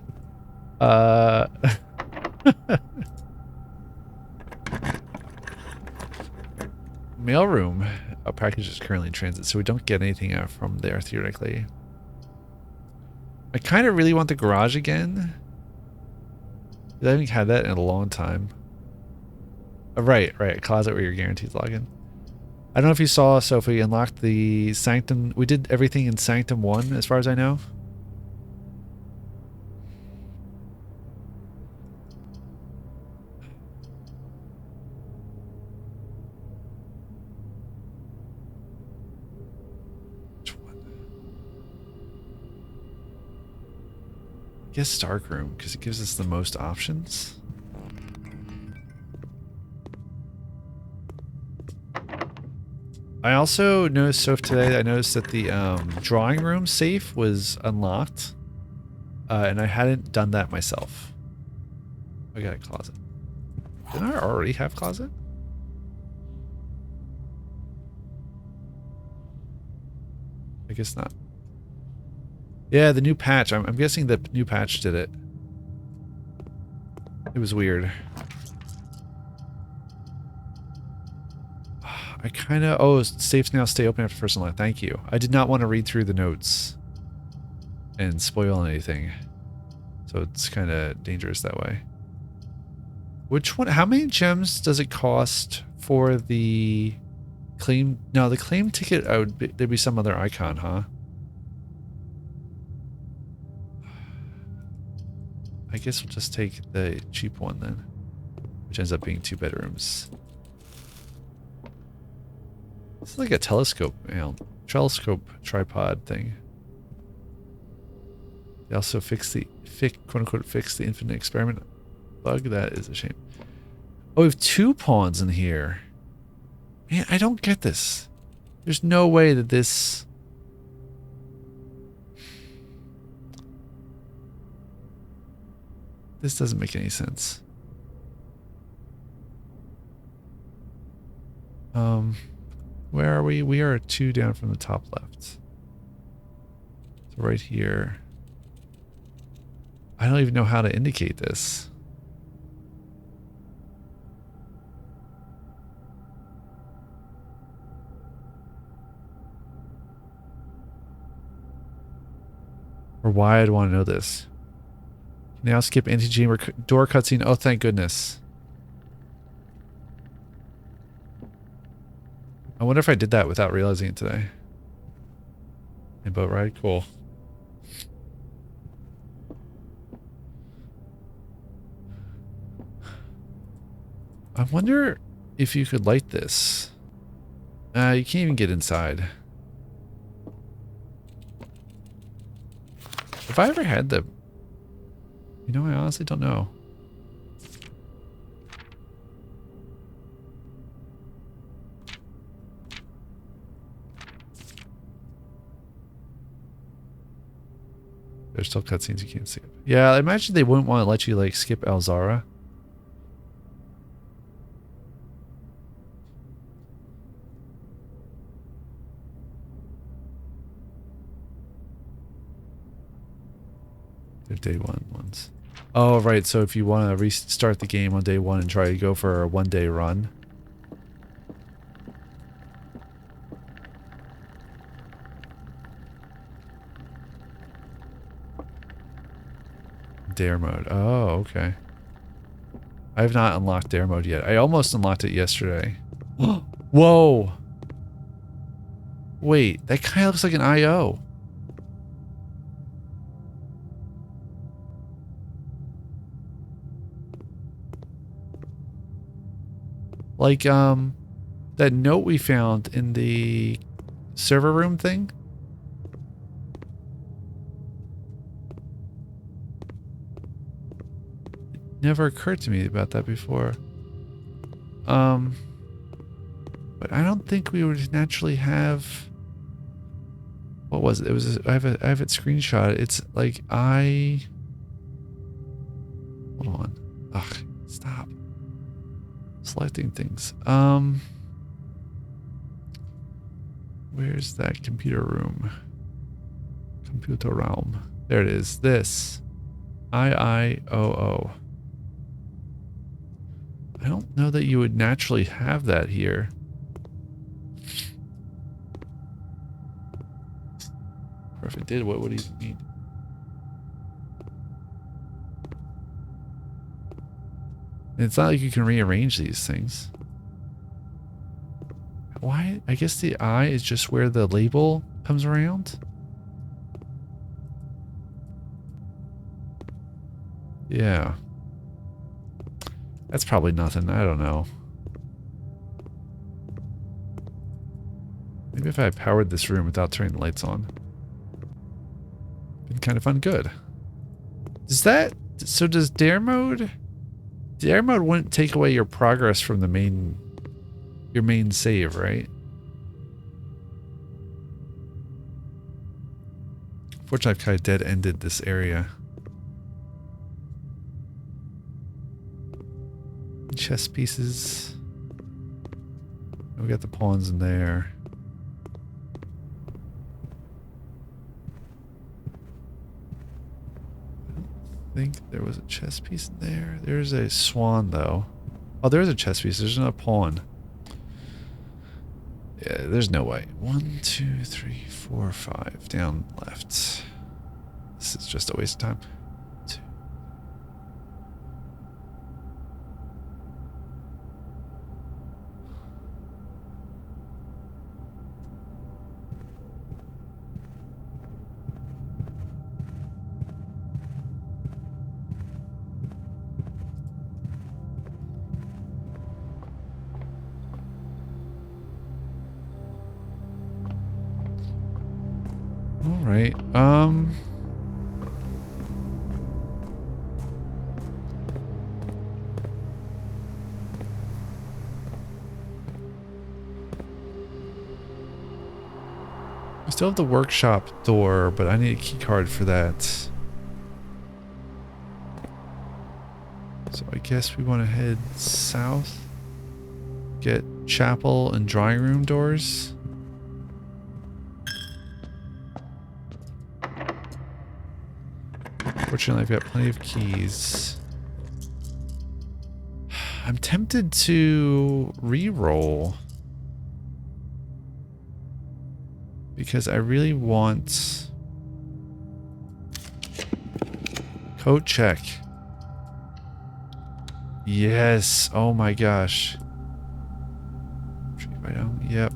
Mailroom. A package is currently in transit, so we don't get anything out from there theoretically. I kind of really want the garage again. I haven't had that in a long time. Oh, right. A closet where you're guaranteed login. I don't know if you saw, so if we unlocked the Sanctum, we did everything in Sanctum 1 as far as I know. I guess Dark Room, because it gives us the most options. I also noticed, so today I noticed that the drawing room safe was unlocked. And I hadn't done that myself. I got a closet. Didn't I already have closet? I guess not. Yeah, the new patch. I'm guessing the new patch did it. It was weird. I kind of... Oh, safes now stay open after first unlock. Thank you. I did not want to read through the notes and spoil anything. So it's kind of dangerous that way. Which one? How many gems does it cost for the claim? No, the claim ticket, there'd be some other icon, huh? I guess we'll just take the cheap one then, which ends up being 2 bedrooms. It's like a telescope, telescope tripod thing. They also quote unquote fix the infinite experiment bug. That is a shame. Oh, we have 2 pawns in here. Man, I don't get this. There's no way that this... This doesn't make any sense. Where are we? We are 2 down from the top left. So right here. I don't even know how to indicate this. Or why I'd want to know this. Now skip anti-chamber door cutscene. Oh, thank goodness. I wonder if I did that without realizing it today. A boat ride? Cool. I wonder if you could light this. You can't even get inside. Have I ever had the... You know, I honestly don't know. There's still cutscenes you can't skip. Yeah, I imagine they wouldn't want to let you, like, skip Alzara. They're day 1 ones. Oh, right. So if you want to restart the game on day 1 and try to go for a 1-day run. Dare mode. Oh, okay. I have not unlocked dare mode yet. I almost unlocked it yesterday. Whoa! Wait, that kind of looks like an IO. Like, that note we found in the server room thing. It never occurred to me about that before. But I don't think we would naturally have... What was it? It was... I have it screenshot. It's like Hold on. Ugh, stop. Selecting things. Where's that computer room? Computer realm. There it is. This. IIOO. I don't know that you would naturally have that here. Or if it did, what would it even mean? It's not like you can rearrange these things. Why? I guess the I is just where the label comes around. Yeah. That's probably nothing. I don't know. Maybe if I powered this room without turning the lights on. Been kind of fun. Good. Does that... So does dare mode... Dare mode wouldn't take away your progress from the main... Your main save, right? Fortunately, I've kind of dead-ended this area. Chess pieces. We got the pawns in there. I think there was a chess piece in there. There's a swan, though. Oh, there's a chess piece. There's not a pawn. Yeah, there's no way. 1, 2, 3, 4, 5. Down left. This is just a waste of time. 2. All right. I still have the workshop door, but I need a key card for that. So I guess we want to head south. Get chapel and drawing room doors. Fortunately, I've got plenty of keys. I'm tempted to re-roll. Because I really want... Coat check. Yes. Oh my gosh. Yep.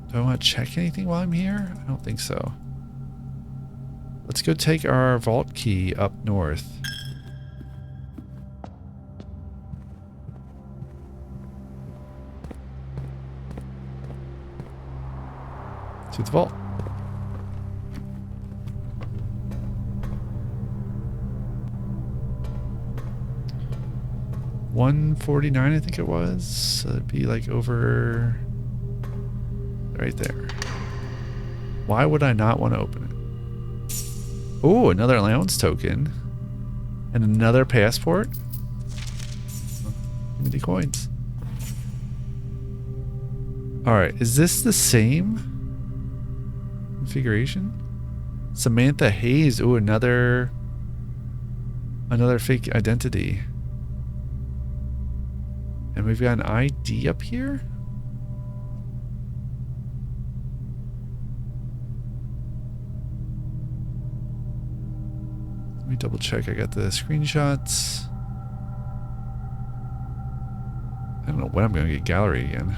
Do I want to check anything while I'm here? I don't think so. Let's go take our vault key up north. To the vault. $149, I think it was. So it'd be like over right there. Why would I not want to open it? Oh, another allowance token. And another passport. Give me the coins. Alright, is this the same configuration? Samantha Hayes. Ooh, another fake identity. And we've got an ID up here? Let me double check. I got the screenshots. I don't know when I'm going to get gallery again.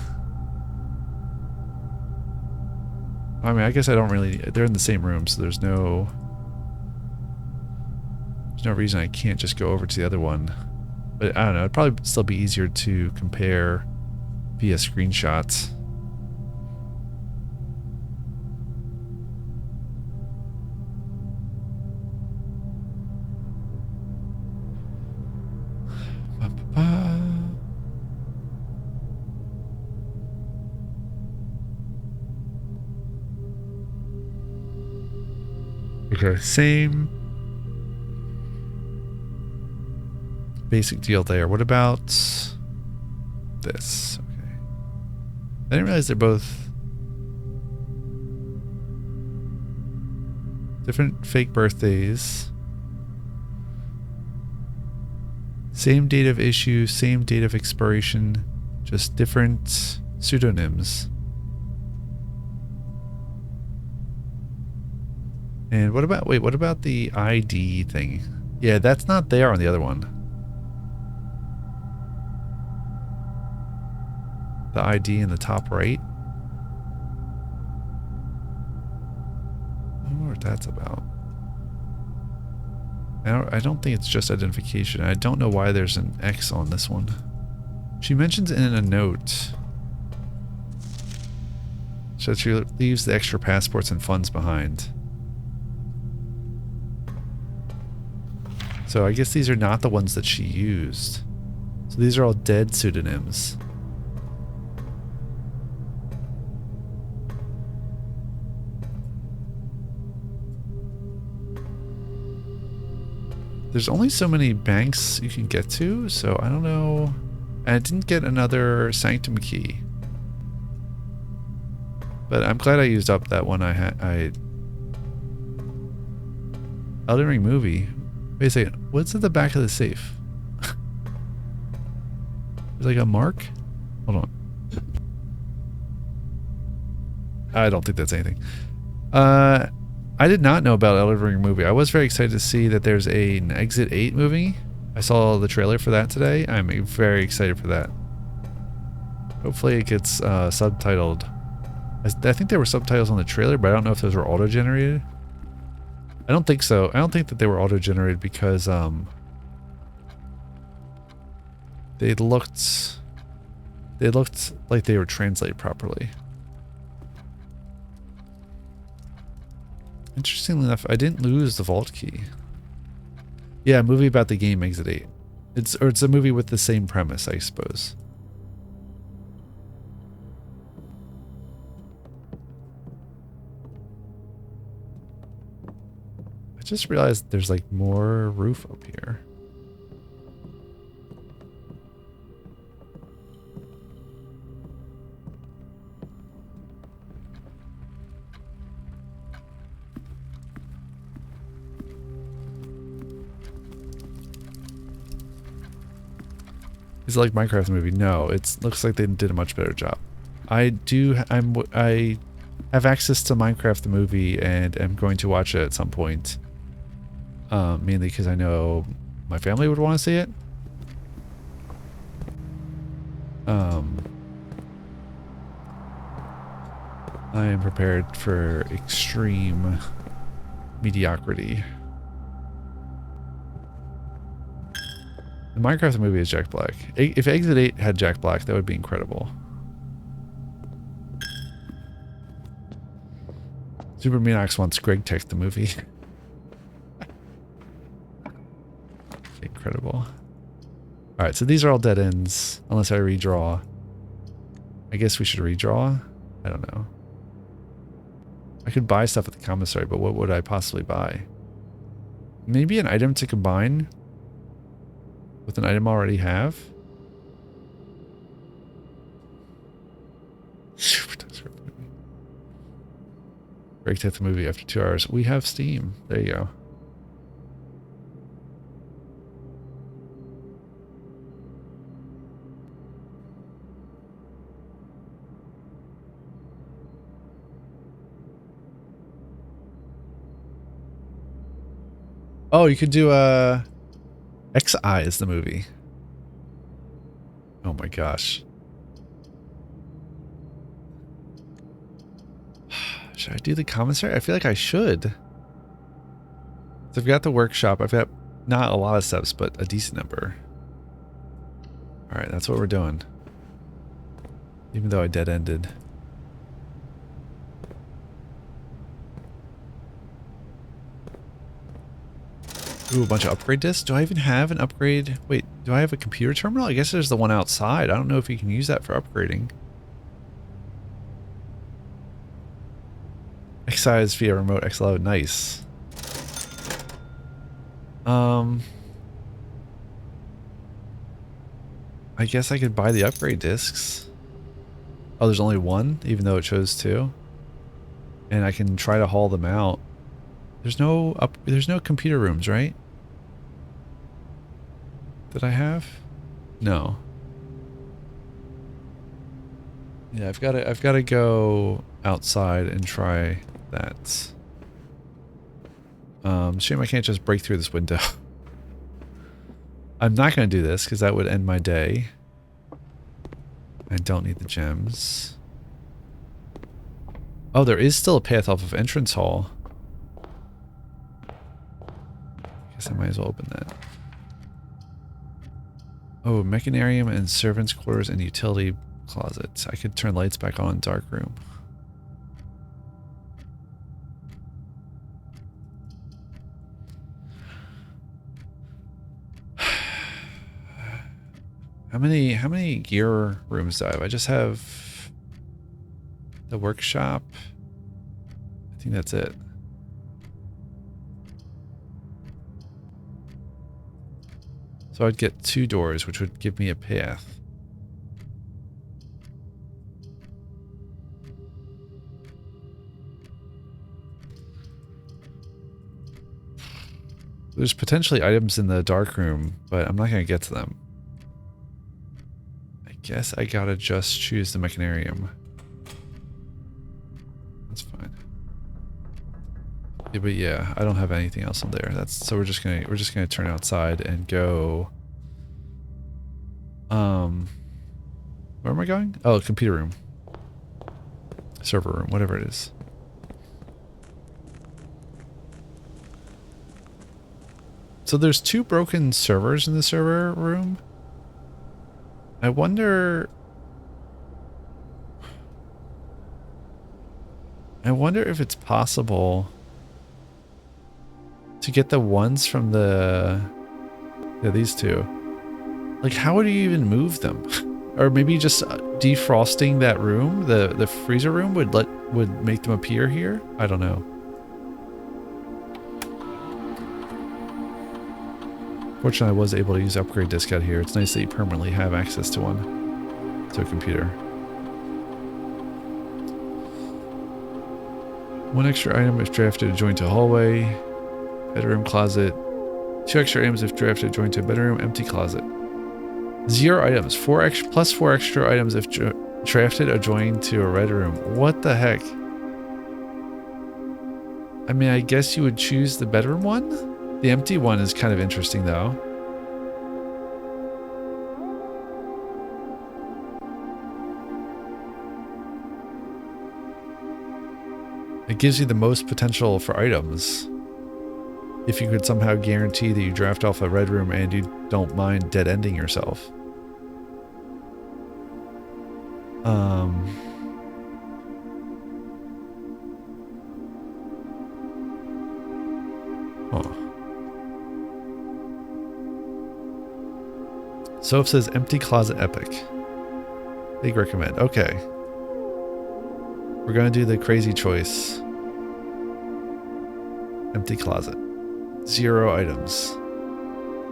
I mean, I guess I don't really... They're in the same room, so there's no reason I can't just go over to the other one. But I don't know. It'd probably still be easier to compare via screenshots. Okay, same basic deal there. What about this? Okay. I didn't realize they're both different fake birthdays. Same date of issue, same date of expiration, just different pseudonyms. And what about, wait, what about the ID thing? Yeah, that's not there on the other one. The ID in the top right. I wonder what that's about. I don't think it's just identification. I don't know why there's an X on this one. She mentions in a note. So she leaves the extra passports and funds behind. So I guess these are not the ones that she used. So these are all dead pseudonyms. there's only so many banks you can get to, so I don't know. And I didn't get another Sanctum key. But I'm glad I used up that one I had. Elden Ring movie. Wait a second. What's at the back of the safe? There's like a mark? Hold on. I don't think that's anything. I did not know about Elden Ring movie. I was very excited to see that there's an Exit 8 movie. I saw the trailer for that today. I'm very excited for that. Hopefully it gets subtitled. I think there were subtitles on the trailer, but I don't know if those were auto-generated. I don't think so. I don't think that they were auto-generated because they looked like they were translated properly. Interestingly enough, I didn't lose the vault key. Yeah, a movie about the game Exit 8. It's a movie with the same premise, I suppose. I just realized there's like more roof up here. Is it like Minecraft movie? No, it looks like they did a much better job. I have access to Minecraft the movie and am going to watch it at some point. Mainly because I know my family would want to see it. I am prepared for extreme mediocrity. The Minecraft movie is Jack Black. If Exit 8 had Jack Black, that would be incredible. Super Minox wants Greg Tech the movie. Incredible. Alright, so these are all dead ends, unless I redraw. I guess we should redraw? I don't know. I could buy stuff at the commissary, but what would I possibly buy? Maybe an item to combine with an item I already have? Break the movie after 2 hours. We have Steam. There you go. Oh, you could do XI is the movie. Oh my gosh. Should I do the commissary? I feel like I should. So I've got the workshop. I've got not a lot of steps, but a decent number. Alright, that's what we're doing. Even though I dead-ended. Ooh, a bunch of upgrade discs? Do I even have an upgrade? Wait, do I have a computer terminal? I guess there's the one outside. I don't know if you can use that for upgrading. Excise via remote XLO. Nice. I guess I could buy the upgrade discs. Oh, there's only one, even though it shows two. And I can try to haul them out. There's no computer rooms, right? That I have? No. Yeah, I've got to go outside and try that. Shame I can't just break through this window. I'm not going to do this because that would end my day. I don't need the gems. Oh, there is still a path off of entrance hall. Guess I might as well open that. Oh, mechanarium and servants' quarters and utility closets. I could turn lights back on in dark room. How many gear rooms do I have? I just have the workshop. I think that's it. So I'd get 2 doors, which would give me a path. There's potentially items in the dark room, but I'm not going to get to them. I guess I gotta just choose the mechanarium. That's fine. Yeah, but yeah, I don't have anything else in there. So we're just gonna turn outside and go. Where am I going? Oh, computer room, server room, whatever it is. So there's 2 broken servers in the server room. I wonder if it's possible to get the ones from these 2. Like, how would you even move them? Or maybe just defrosting that room, the freezer room would make them appear here? I don't know. Fortunately, I was able to use upgrade disk out here. It's nice that you permanently have access to one. To a computer. 1 extra item if drafted adjoined to a hallway. Bedroom closet. 2 extra items if drafted adjoined to a bedroom. Empty closet. 0 items. 4 extra items if drafted adjoined to a red room. What the heck? I mean, I guess you would choose the bedroom one? The empty one is kind of interesting, though. It gives you the most potential for items. If you could somehow guarantee that you draft off a red room and you don't mind dead-ending yourself. Soph says empty closet epic. Big recommend. Okay. We're gonna do the crazy choice. Empty closet. 0 items.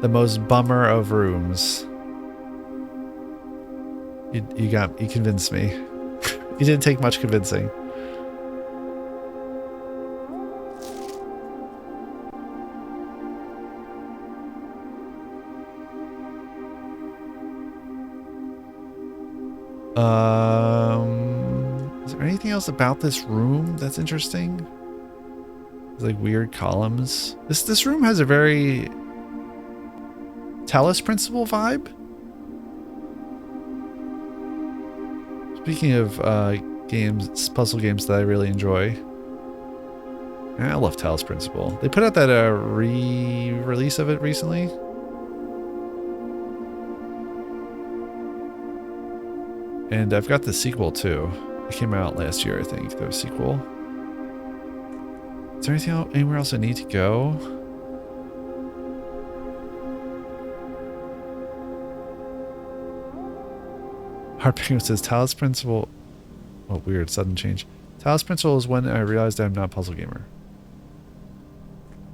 The most bummer of rooms. You convinced me. You didn't take much convincing. Is there anything else about this room that's interesting? There's like weird columns. This room has a very Talos Principle vibe. Speaking of games, puzzle games that I really enjoy. I love Talos Principle. They put out that re-release of it recently. And I've got the sequel too. It came out last year, I think, the sequel. Is there anything else, anywhere else I need to go? Hard Penguin says Talos Principle. Oh, weird, sudden change. Talos Principle is when I realized I'm not a puzzle gamer.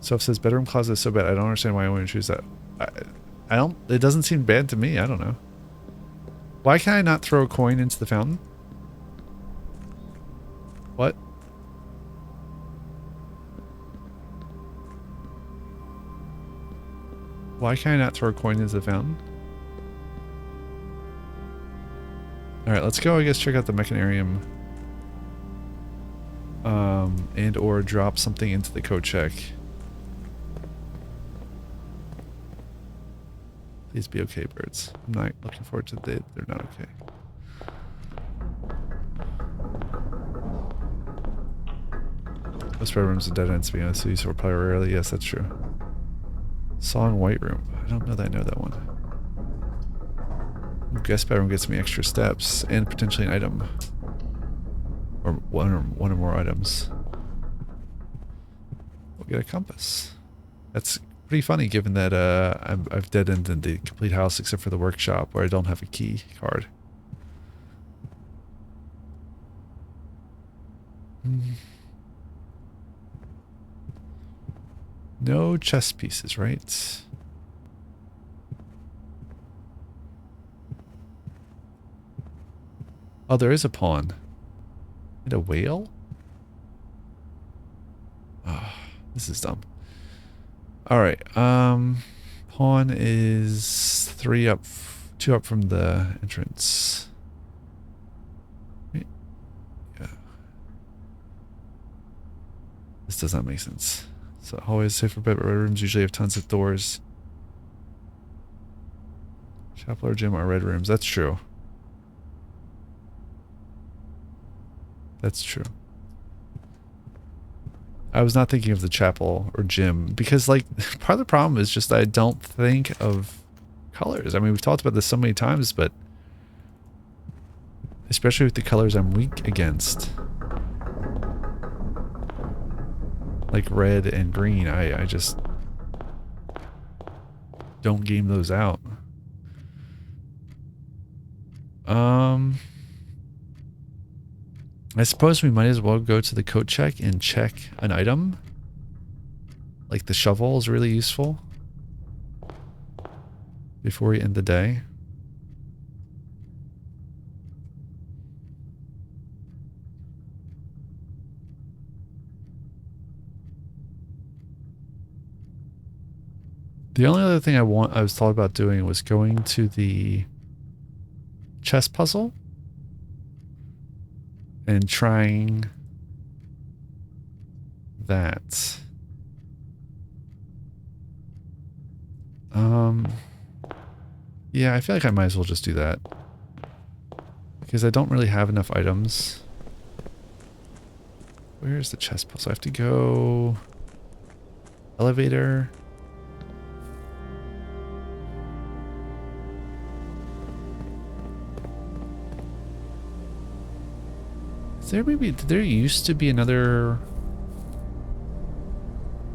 So it says bedroom closet is so bad. I don't understand why I want to choose that. I don't. It doesn't seem bad to me. I don't know. Why can I not throw a coin into the fountain? What? Why can I not throw a coin into the fountain? Alright, let's go, I guess, check out the mechanarium. And or drop something into the code check. Please be okay, birds. I'm not looking forward to they're not okay. Most bedrooms are dead ends, to be honest with you, so we're probably rarely. Yes, that's true. Song White Room. I don't know that I know that one. Guest bedroom gets me extra steps and potentially an item. Or one or more items. We'll get a compass. That's pretty funny given that I've dead-ended the complete house except for the workshop where I don't have a key card. No chess pieces, right? Oh, there is a pawn. And a whale? Oh, this is dumb. Alright, pawn is 3 up, 2 up from the entrance. Wait, yeah. This does not make sense. So always safe for bed, but red rooms usually have tons of doors. Chapel or gym are red rooms. That's true. That's true. I was not thinking of the chapel or gym because, like, part of the problem is just I don't think of colors. I mean, we've talked about this so many times, but especially with the colors I'm weak against, like red and green, I just don't game those out. I suppose we might as well go to the coat check and check an item. Like the shovel is really useful before we end the day. The only other thing I was thought about doing was going to the chess puzzle and trying that. Yeah, I feel like I might as well just do that because I don't really have enough items. Where's the chess puzzle? I have to go elevator. Did there used to be another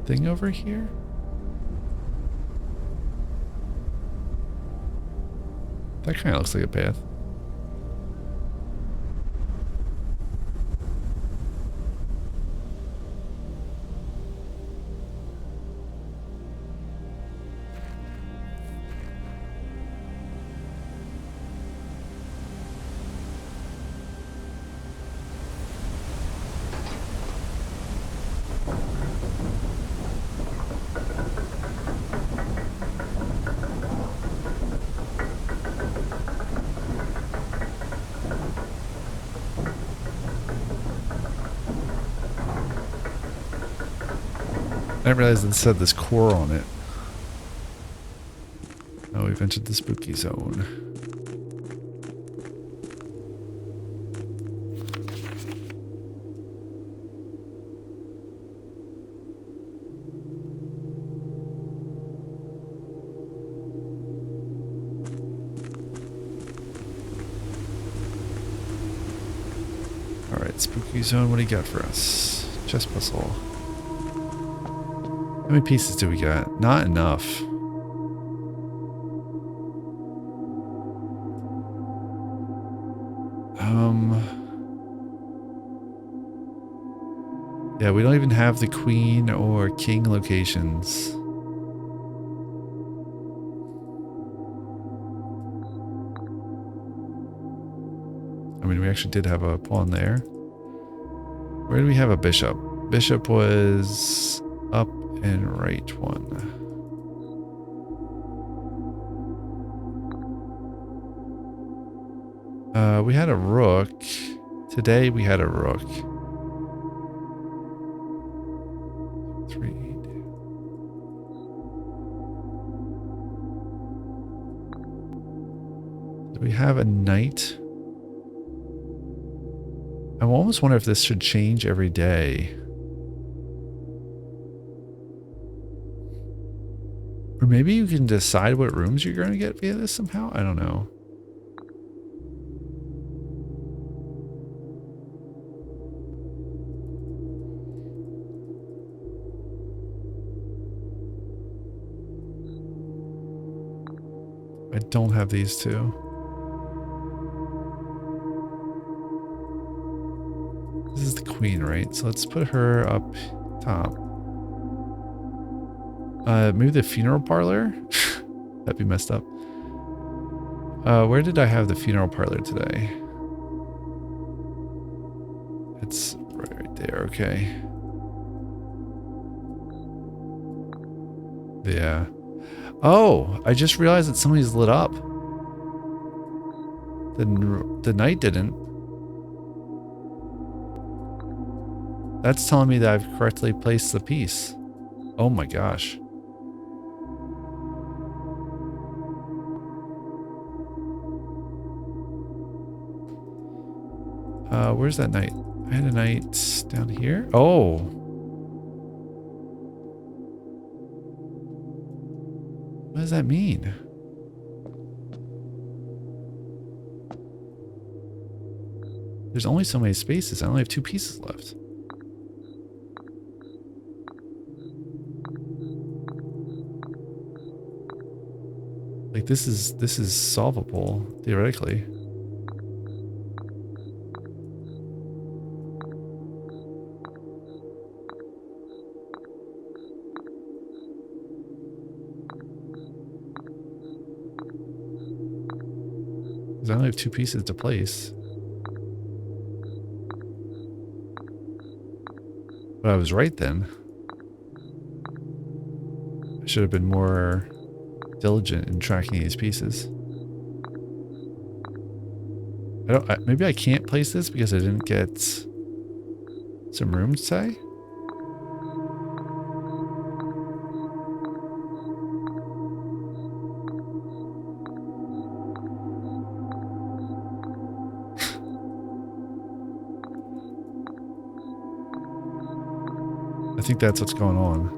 thing over here? That kind of looks like a path. I didn't realize it said this core on it. Oh, we've entered the spooky zone. Alright, spooky zone, what do you got for us? Chess puzzle. How many pieces do we got? Not enough. Yeah, we don't even have the queen or king locations. I mean, we actually did have a pawn there. Where do we have a bishop? Bishop was up and right one. We had a rook. Today we had a rook. 3. Do we have a knight? I almost wonder if this should change every day. Or maybe you can decide what rooms you're going to get via this somehow? I don't know. I don't have these two. This is the queen, right? So let's put her up top. Maybe the funeral parlor? That'd be messed up. Where did I have the funeral parlor today? It's right there, okay. Yeah. Oh, I just realized that somebody's lit up. The night didn't. That's telling me that I've correctly placed the piece. Oh my gosh. Where's that night? I had a night down here. Oh. What does that mean? There's only so many spaces. I only have 2 pieces left. Like this is solvable theoretically. Because I only have 2 pieces to place. But I was right then. I should have been more diligent in tracking these pieces. Maybe I can't place this because I didn't get some room, say? I think that's what's going on.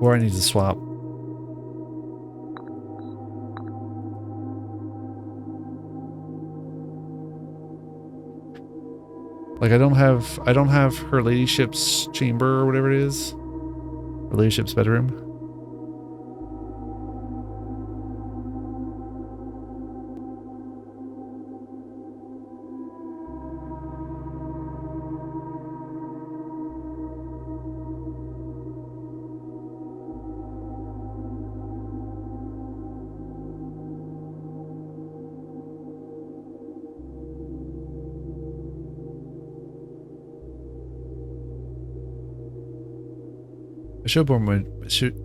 Or I need to swap. Like I don't have her ladyship's chamber or whatever it is. Her ladyship's bedroom.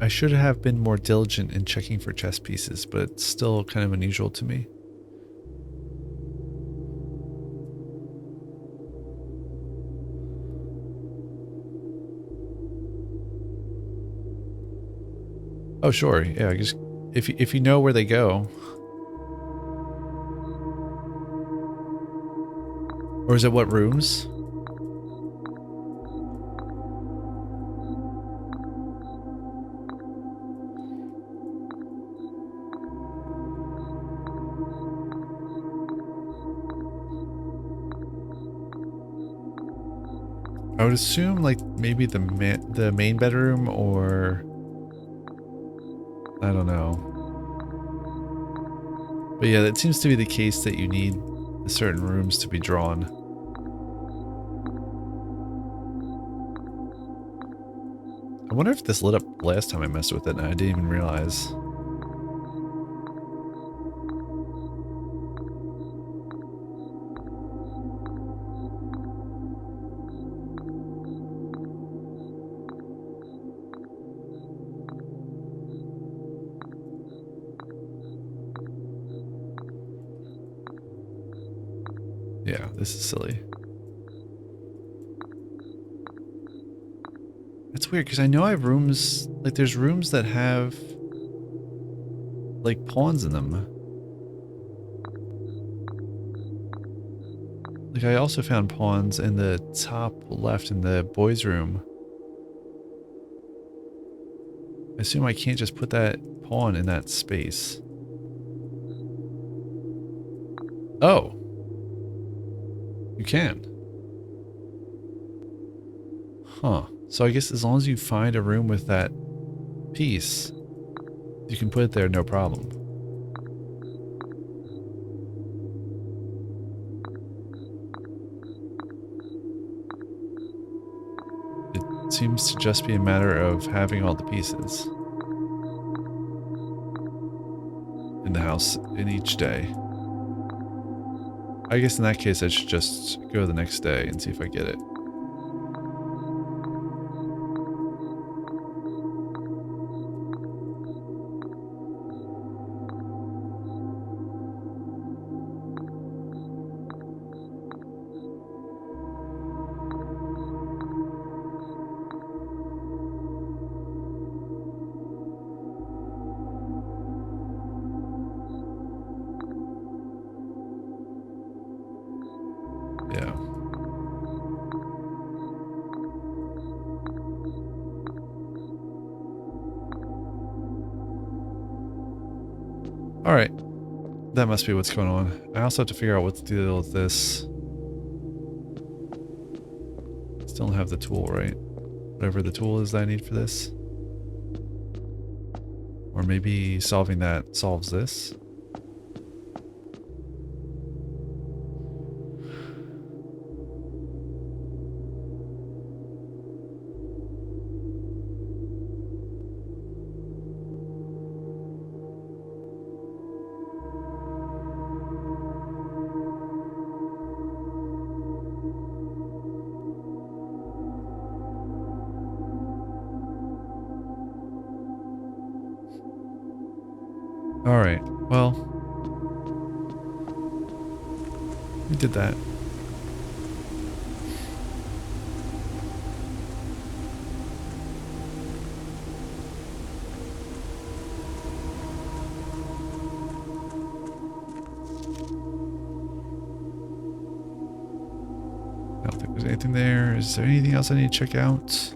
I should have been more diligent in checking for chess pieces, but it's still kind of unusual to me. Oh sure, yeah. Just if you know where they go, or is it what rooms? I would assume like maybe the main bedroom, or I don't know. But yeah, that seems to be the case that you need certain rooms to be drawn. I wonder if this lit up last time I messed with it and I didn't even realize. Yeah, this is silly. That's weird because I know I have rooms, like there's rooms that have like pawns in them. Like I also found pawns in the top left in the boys' room. I assume I can't just put that pawn in that space. Oh. You can. Huh. So I guess as long as you find a room with that piece, you can put it there no problem. It seems to just be a matter of having all the pieces in the house in each day. I guess in that case I should just go the next day and see if I get it. Yeah. All right. That must be what's going on. I also have to figure out what to deal with this. Still don't have the tool, right? Whatever the tool is that I need for this. Or maybe solving that solves this. All right. Well, we did that. I don't think there's anything there. Is there anything else I need to check out?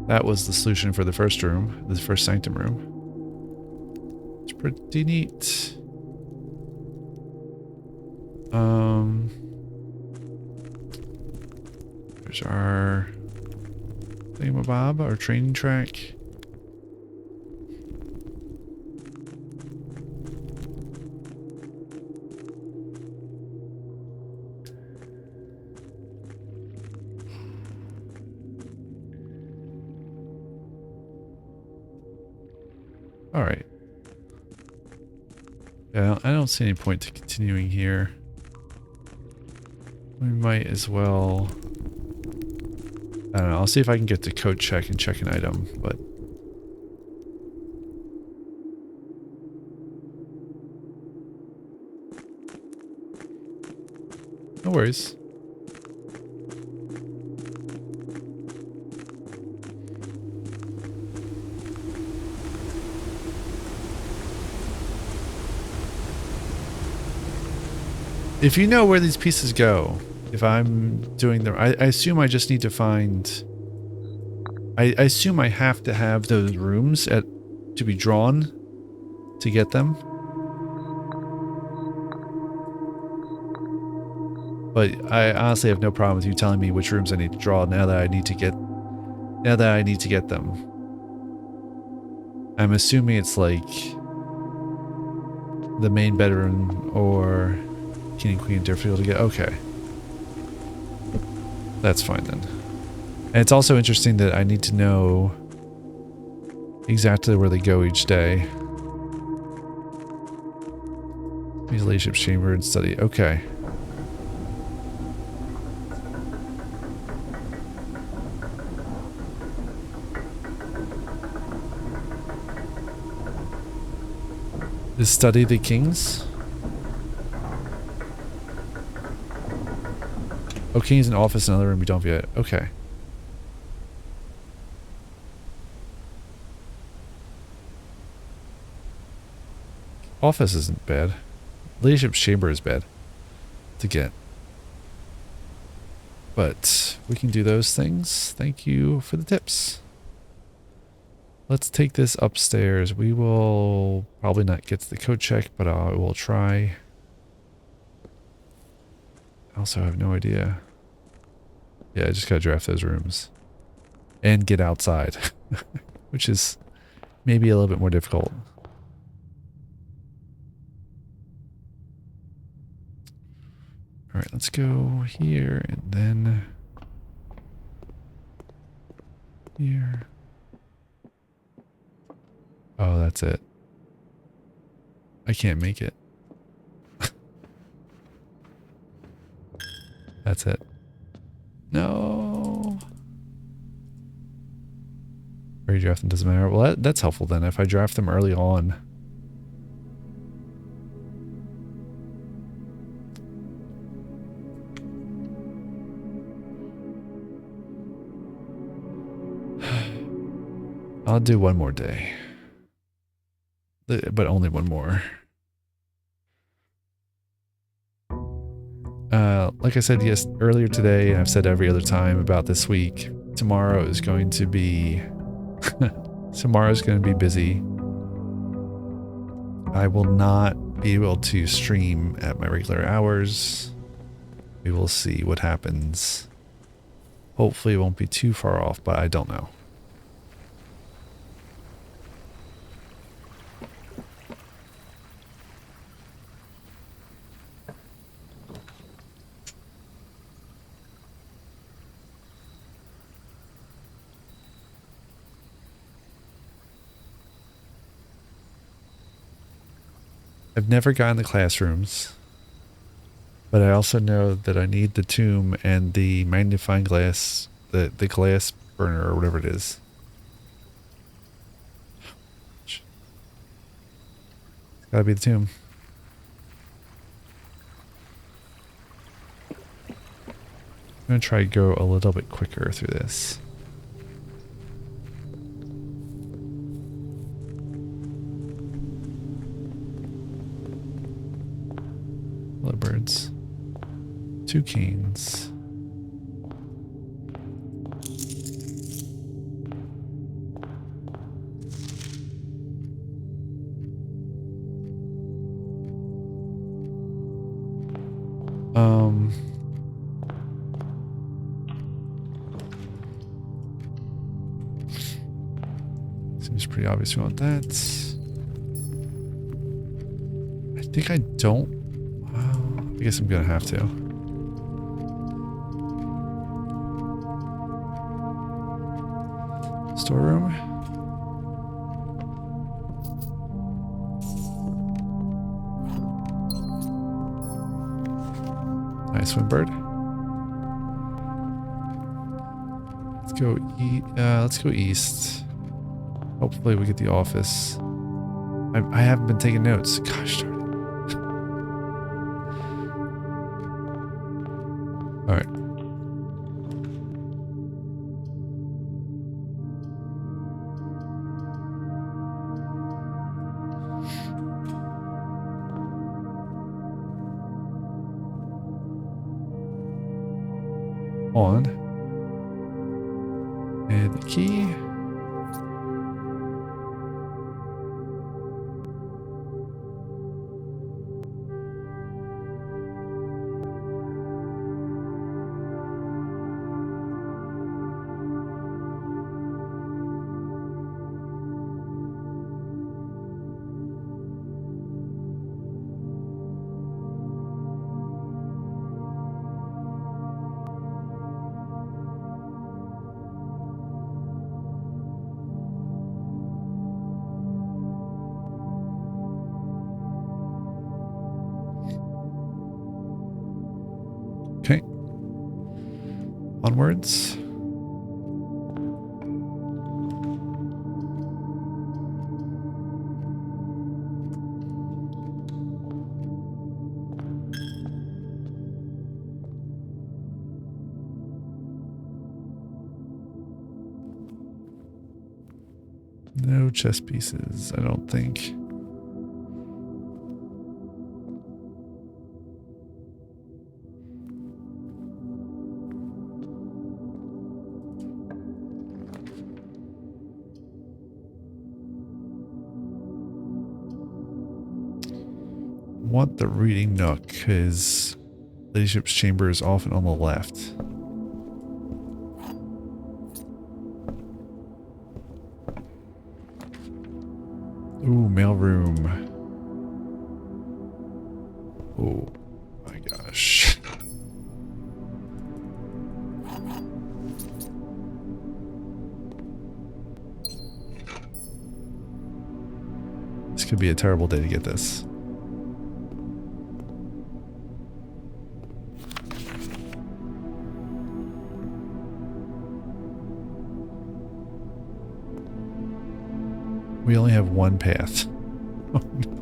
That was the solution for the first room, the first sanctum room. It's pretty neat. There's our thingamabob, our training track. All right. Yeah, I don't see any point to continuing here. We might as well... I don't know, I'll see if I can get to code check and check an item, but... no worries. If you know where these pieces go, if I'm doing the... I assume I just need to find... I assume I have to have those rooms to be drawn to get them. But I honestly have no problem with you telling me which rooms I need to draw now that I need to get them. I'm assuming it's like the main bedroom or King and Queen Deerfield to get. Okay. That's fine then. And it's also interesting that I need to know exactly where they go each day. Use Leadership's Chamber and study. Okay. Is study the kings? Oh, king's in office, another room we don't have yet. Okay. Office isn't bad. Leadership's Chamber is bad to get. But we can do those things. Thank you for the tips. Let's take this upstairs. We will probably not get to the code check, but I will try. I also have no idea. Yeah, I just gotta draft those rooms. And get outside. Which is maybe a little bit more difficult. Alright, let's go here and then... here. Oh, that's it. I can't make it. That's it. No. Where you draft them doesn't matter. Well, that's helpful then. If I draft them early on. I'll do one more day. But only one more. Like I said earlier today, and I've said every other time about this week, tomorrow is going to be tomorrow's going to be busy. I will not be able to stream at my regular hours. We will see what happens. Hopefully it won't be too far off, but I don't know. I've never gotten the classrooms, but I also know that I need the tomb and the magnifying glass, the glass burner or whatever it is. It's gotta be the tomb. I'm gonna try to go a little bit quicker through this. Hello, birds. Toucans. Seems pretty obvious we want that. I think I don't. Well, I guess I'm gonna have to. Storeroom. Nice swim bird. Let's go let's go east. Hopefully we get the office. I haven't been taking notes. Gosh darn it. All right. On. And the key. Okay. Onwards. No chess pieces, I don't think. Want the reading nook because Ladyship's chamber is often on the left. Ooh, mailroom. Oh my gosh. could be a terrible day to get this. We only have one path. Oh no.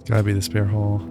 Gotta be the spare hole.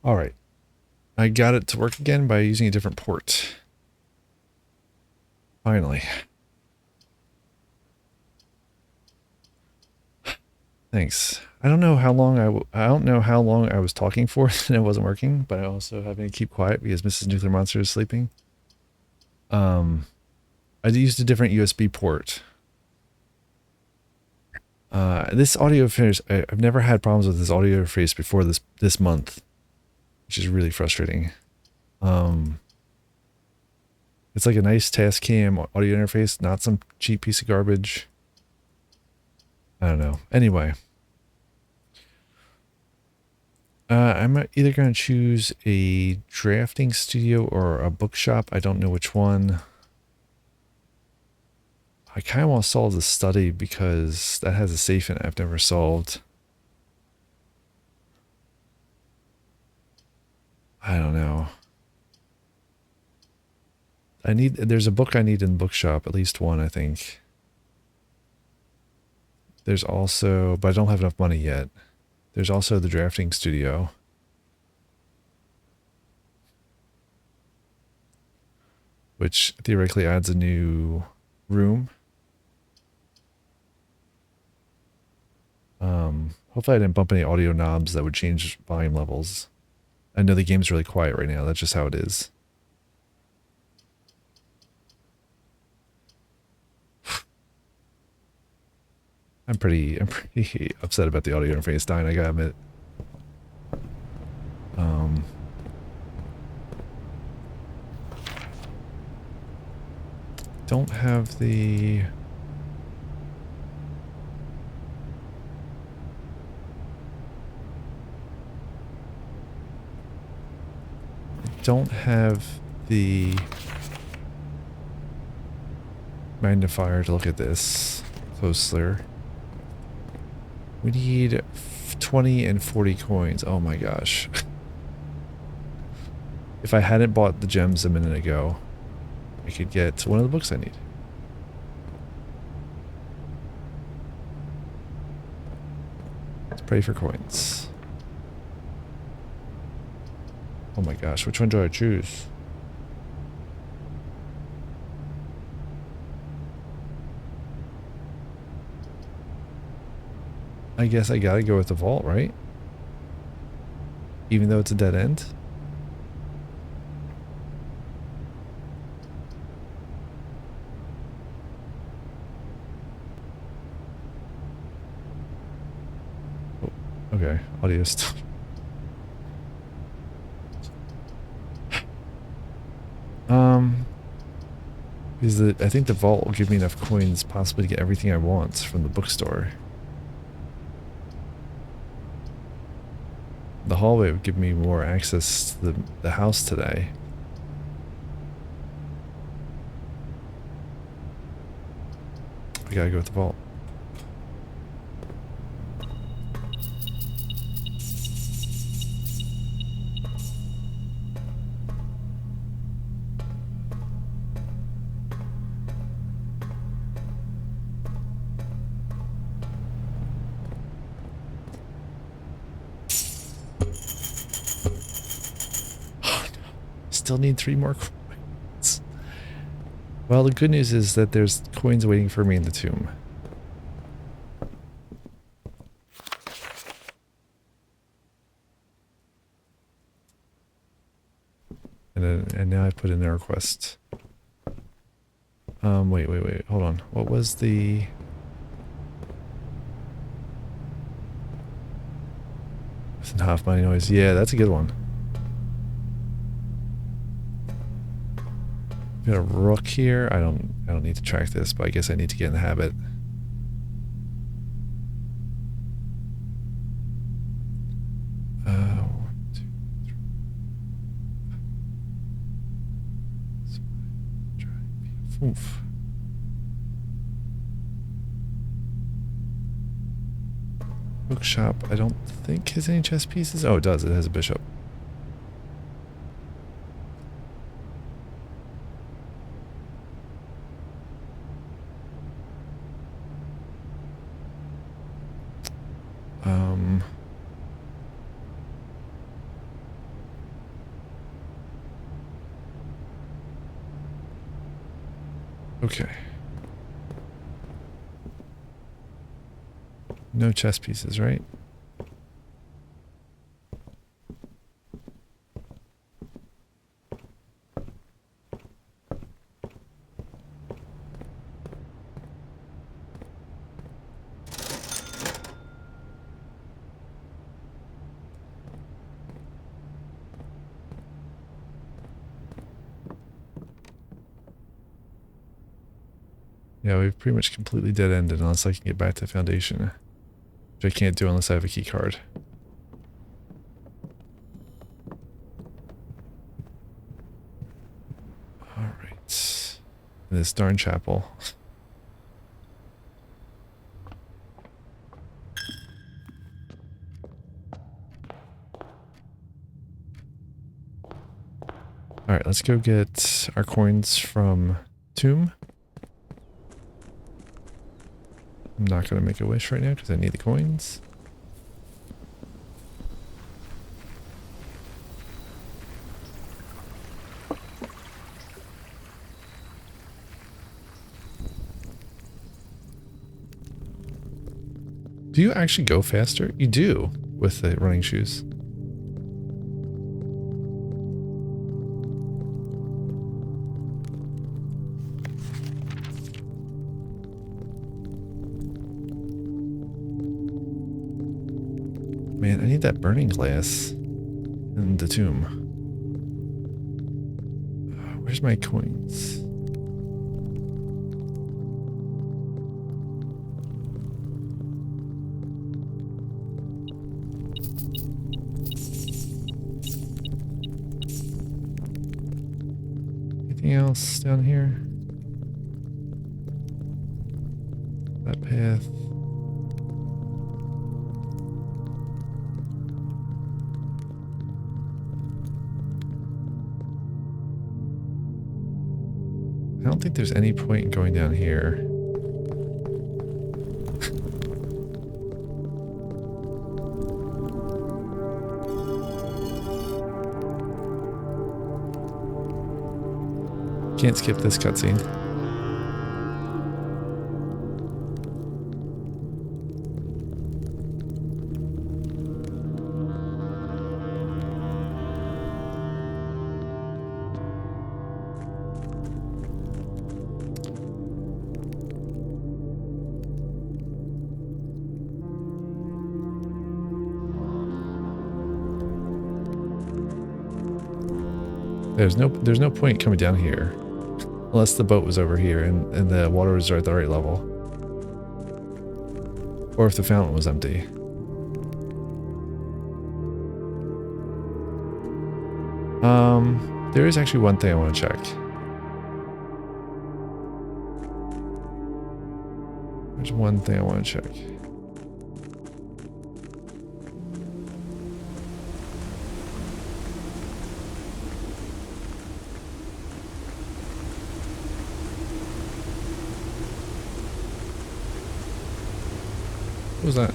All right. I got it to work again by using a different port. Finally. Thanks. I don't know how long I don't know how long I was talking for and it wasn't working, but I also having to keep quiet because Mrs. Nuclear Monster is sleeping. I used a different USB port. This audio interface, I've never had problems with this audio interface before this month, which is really frustrating. It's like a nice Tascam audio interface, not some cheap piece of garbage. I don't know. Anyway. I'm either going to choose a drafting studio or a bookshop. I don't know which one. I kind of want to solve the study because that has a safe in it I've never solved. I don't know. There's a book I need in the bookshop, at least one, I think. There's also, but I don't have enough money yet. There's also the drafting studio. Which theoretically adds a new room. Hopefully I didn't bump any audio knobs that would change volume levels. I know the game's really quiet right now. That's just how it is. I'm pretty upset about the audio interface dying, I gotta admit. Don't have the... don't have the magnifier to look at this closer. We need 20 and 40 coins. Oh my gosh. If I hadn't bought the gems a minute ago, I could get one of the books I need. Let's pray for coins. Oh my gosh, which one do I choose? I guess I gotta go with the vault, right? Even though it's a dead end? Oh, okay, audio stuff. Because I think the vault will give me enough coins possibly to get everything I want from the bookstore. The hallway would give me more access to the house today. We gotta go with the vault. Still need 3 more coins. Well, the good news is that there's coins waiting for me in the tomb. And now I put in a request. Wait, hold on. What was the... half money noise? Yeah, that's a good one. Got a rook here. I don't need to track this, but I guess I need to get in the habit. One, two, three. Oof. Bookshop, I don't think has any chess pieces. Oh, it does. It has a bishop. Okay. No chess pieces, right? Yeah, we've pretty much completely dead-ended unless I can get back to the foundation. Which I can't do unless I have a key card. Alright. This darn chapel. Alright, let's go get our coins from Tomb. I'm not going to make a wish right now because I need the coins. Do you actually go faster? You do with the running shoes. Man, I need that burning glass in the tomb. Where's my coins? Anything else down here? That path. I don't think there's any point in going down here. Can't skip this cutscene. There's no point coming down here. Unless the boat was over here and the water was at the right level. Or if the fountain was empty. There is actually one thing I want to check. There's one thing I want to check. What was that?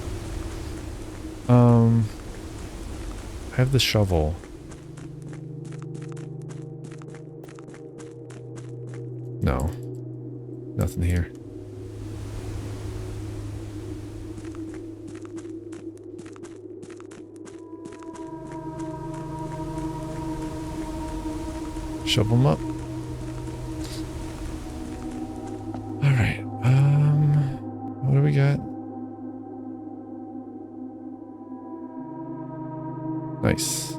I have the shovel. No. Nothing here. Shovel them up. Alright, what do we got? Nice.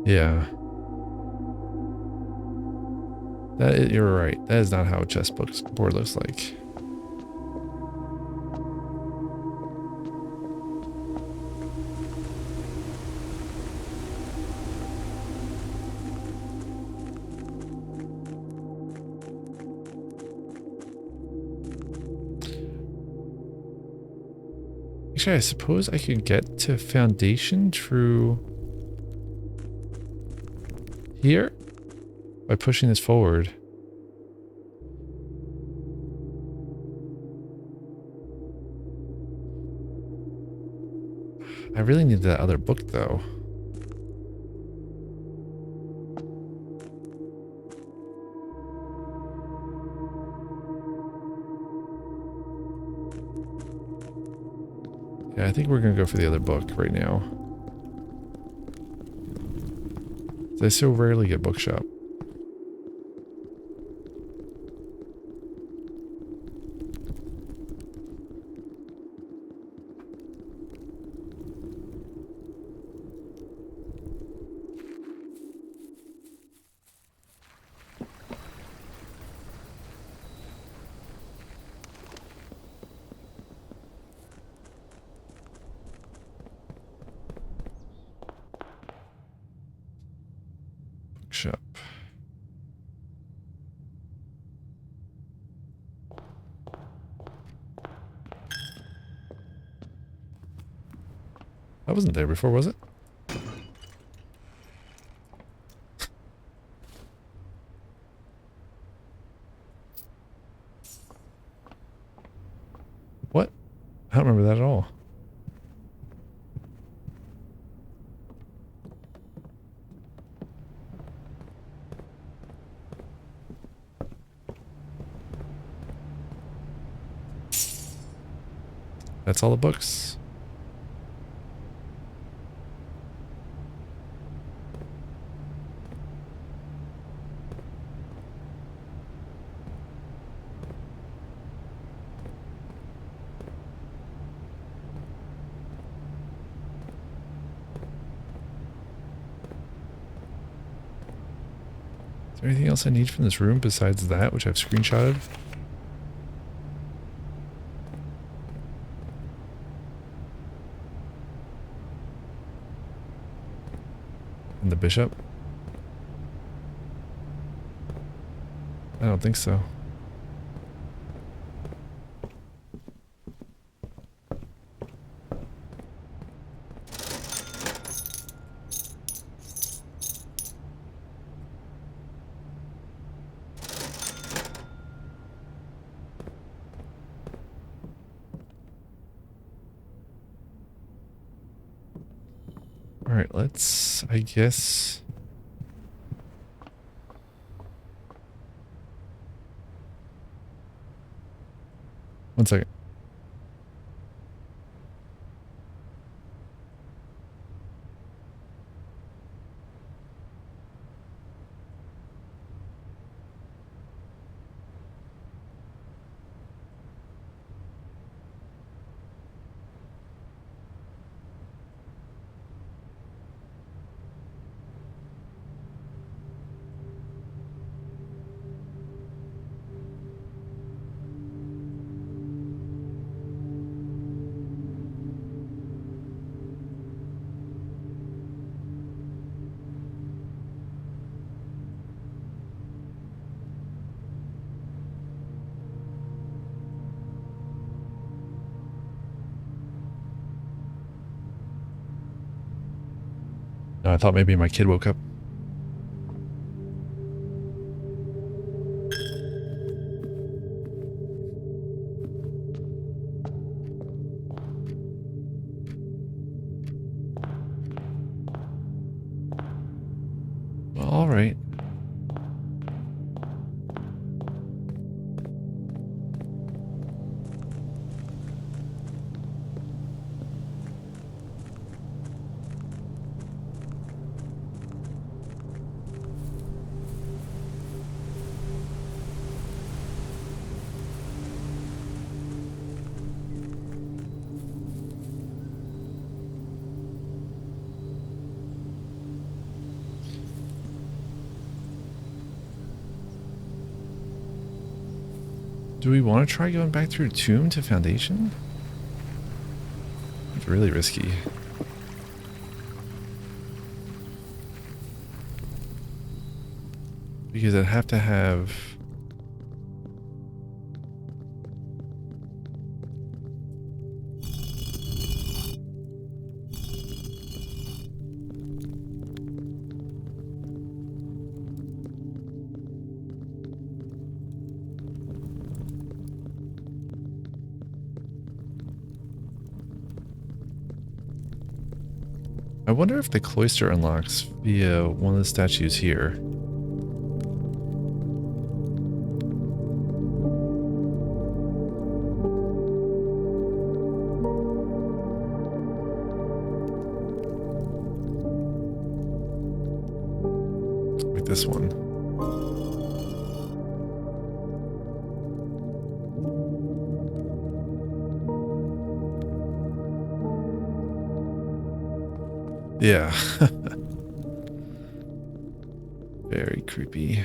Yeah. You're right. That is not how a chessboard looks like. Actually, I suppose I could get to foundation through here. by pushing this forward. I really need that other book, though. Yeah, I think we're going to go for the other book right now. I so rarely get bookshop. Bookshop. That wasn't there before, was it? What? I don't remember that at all. That's all the books. Is there anything else I need from this room besides that, which I've screenshotted? And the bishop? I don't think so. Alright, let's, I guess... One second. No, I thought maybe my kid woke up. All right. Do we want to try going back through tomb to foundation? It's really risky. Because I'd have to have... I wonder if the cloister unlocks via one of the statues here. Like this one. Yeah. Very creepy.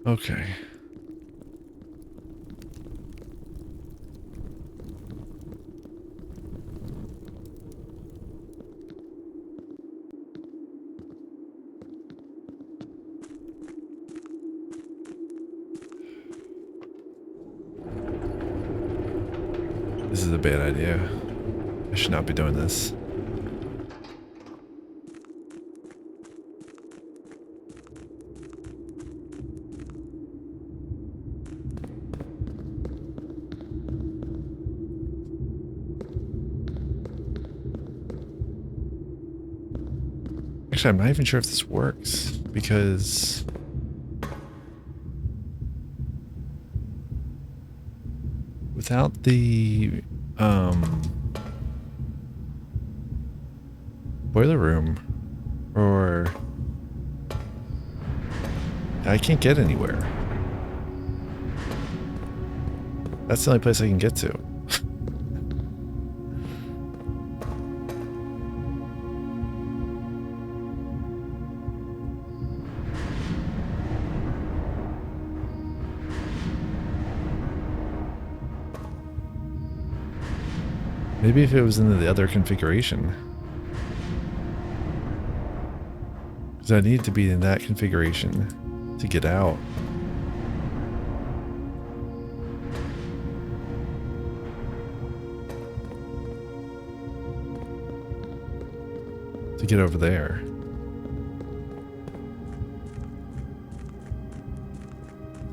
Okay. This is a bad idea. I should not be doing this. Actually, I'm not even sure if this works because without the boiler room, or I can't get anywhere. That's the only place I can get to. Maybe if it was in the other configuration. Because I need to be in that configuration to get out. To get over there.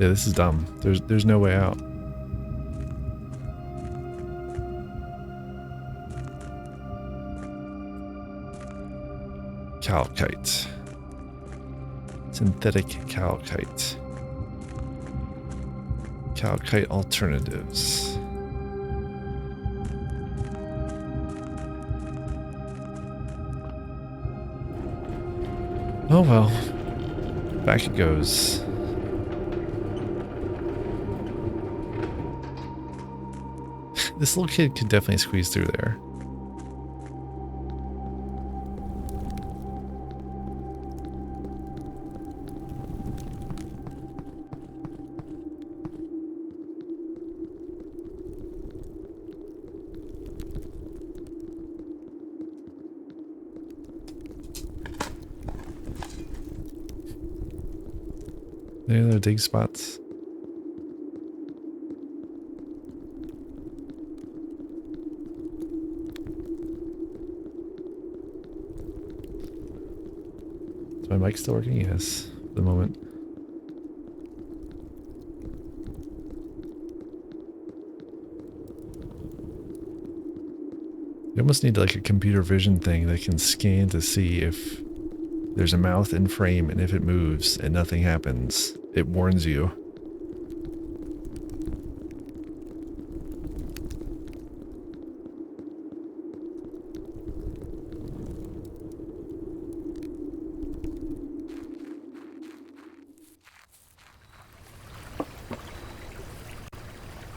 Yeah, this is dumb. There's no way out. Calcite. Synthetic calcite. Calcite alternatives. Oh well. Back it goes. This little kid could definitely squeeze through there. Any other dig spots? Is my mic still working? Yes, for the moment. You almost need like a computer vision thing that can scan to see if there's a mouth in frame, and if it moves and nothing happens, it warns you.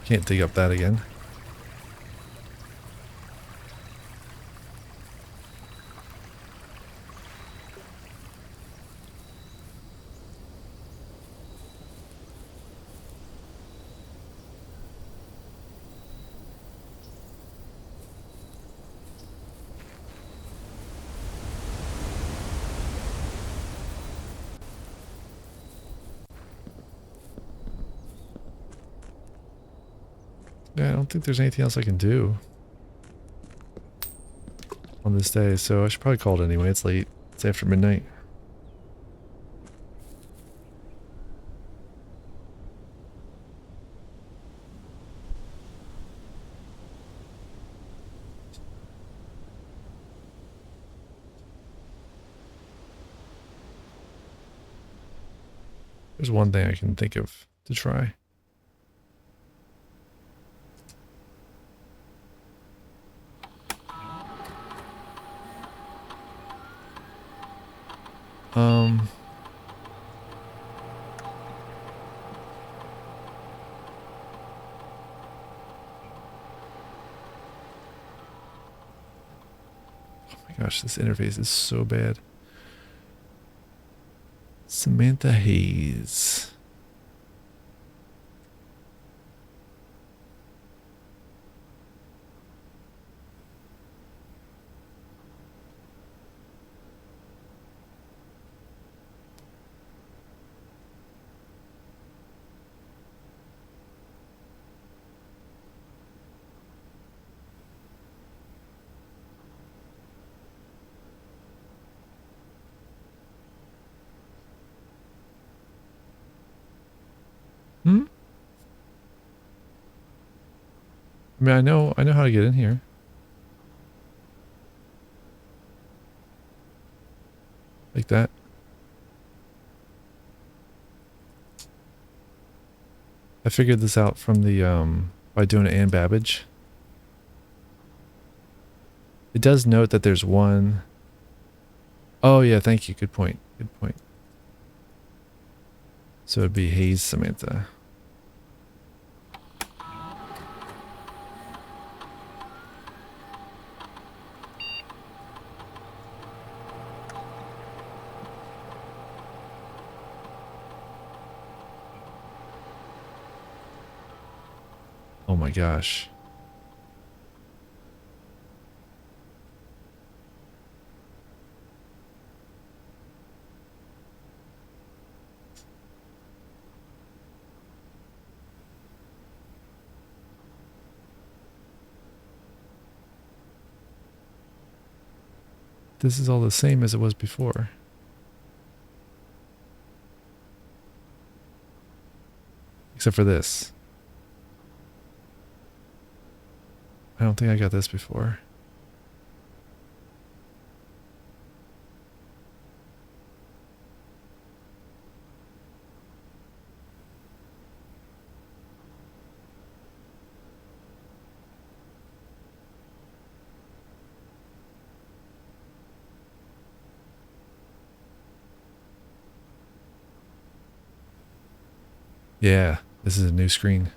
Can't dig up that again. Yeah, I don't think there's anything else I can do on this day, so I should probably call it anyway. It's late. It's after midnight. There's one thing I can think of to try. Um, oh my gosh, this interface is so bad. Samantha Hayes. Hmm? I mean, I know how to get in here. Like that. I figured this out from the, by doing Ann Babbage. It does note that there's one. Oh yeah, thank you. Good point. Good point. So it'd be Hayes Samantha. Oh my gosh. This is all the same as it was before. Except for this. I don't think I got this before. Yeah, this is a new screen.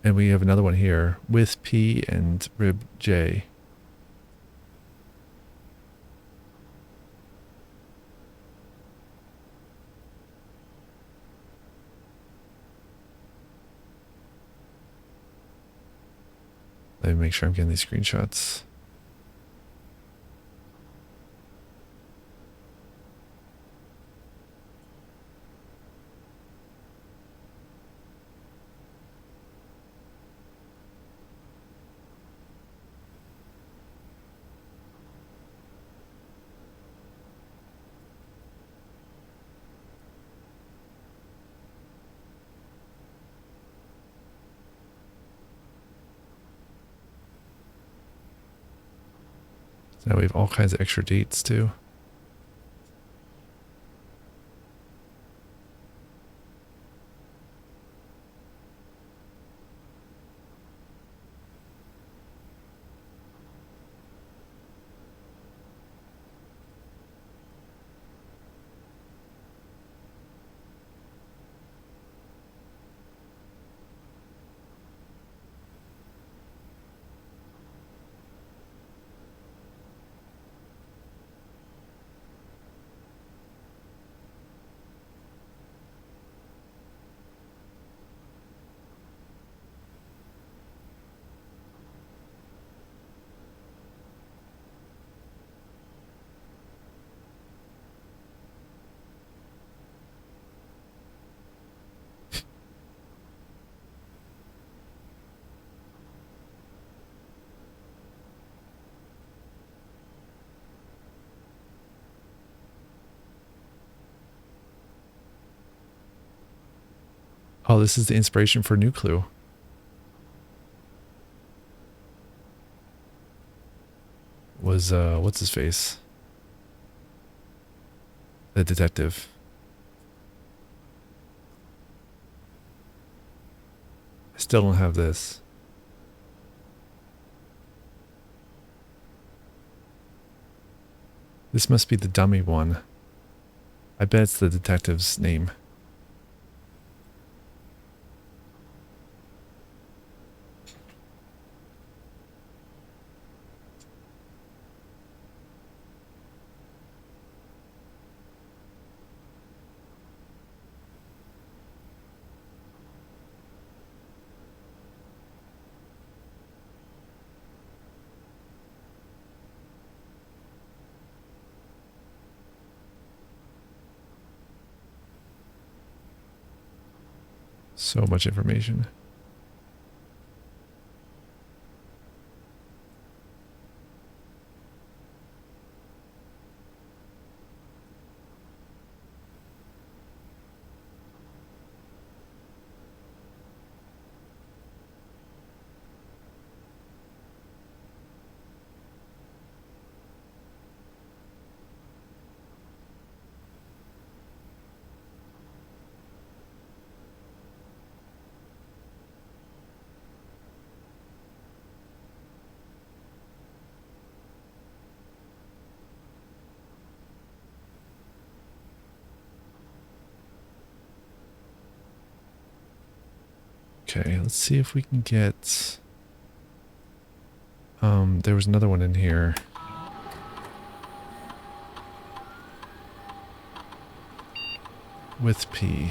And we have another one here with P and rib J. Let me make sure I'm getting these screenshots. So now we have all kinds of extra dates too. Oh, this is the inspiration for New Clue. was, what's his face? The detective. I still don't have this. This must be the dummy one. I bet it's the detective's name. So much information. Okay, let's see if we can get... there was another one in here. With P.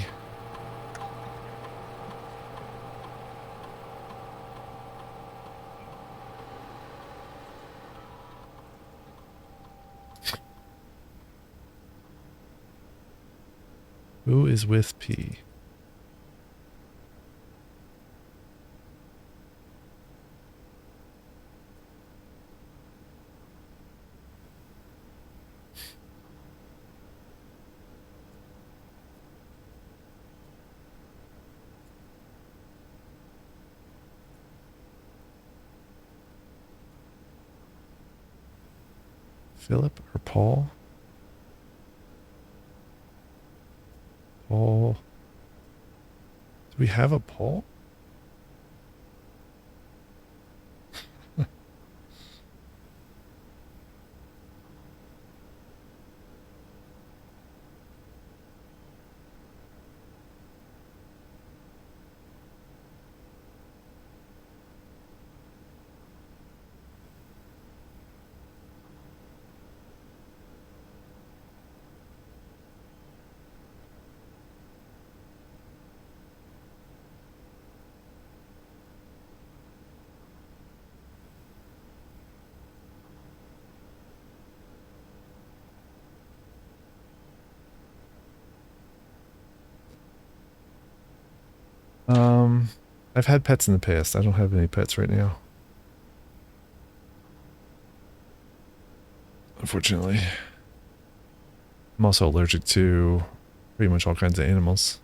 Who is with P? Philip or Paul? Paul. Do we have a Paul? I've had pets in the past. I don't have any pets right now. Unfortunately. I'm also allergic to pretty much all kinds of animals.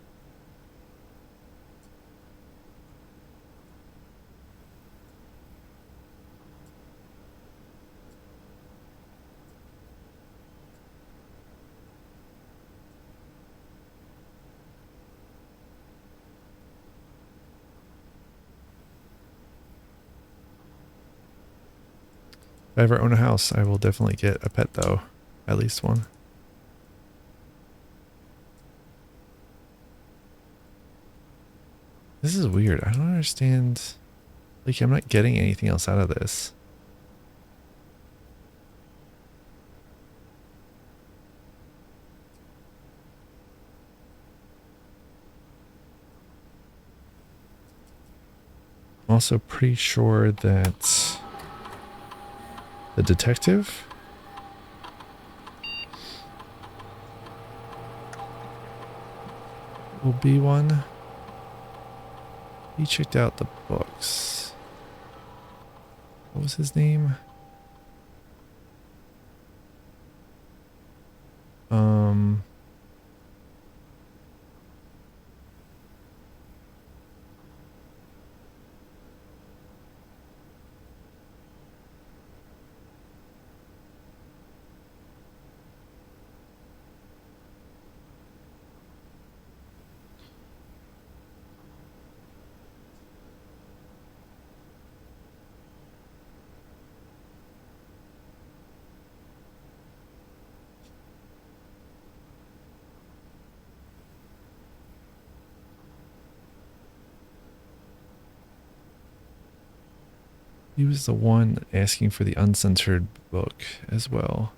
If I ever own a house, I will definitely get a pet though. At least one. This is weird. I don't understand. Like, I'm not getting anything else out of this. I'm also pretty sure that the detective will be one. He checked out the books. What was his name? He was the one asking for the uncensored book as well.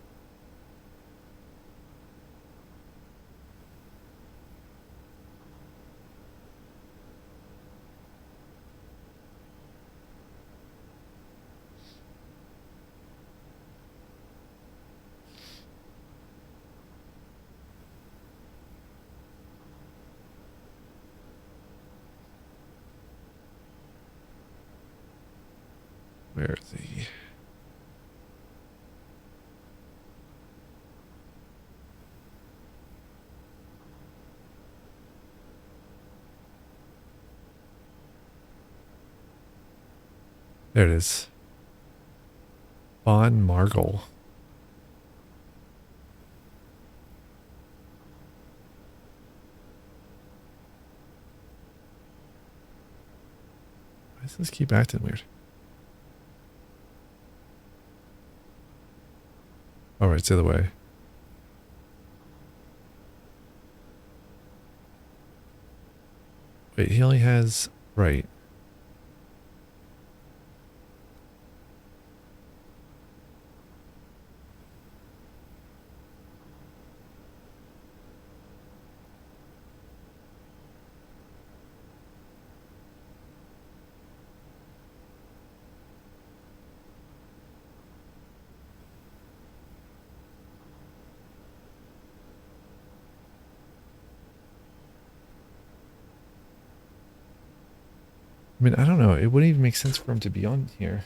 Where is he? There it is. Bon Margle. Why does this keep acting weird? Oh, right, it's the other way. Wait, he only has... Right. I mean, I don't know. It wouldn't even make sense for him to be on here.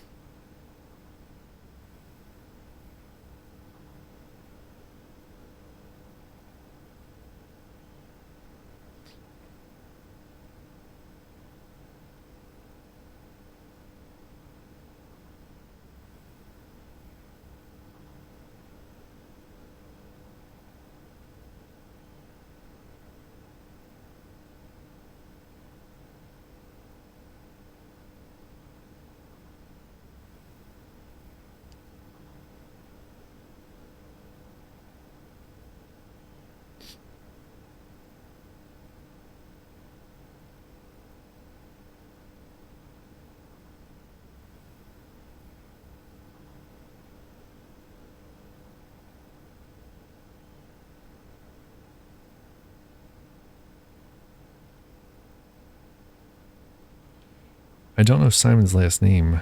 I don't know Simon's last name.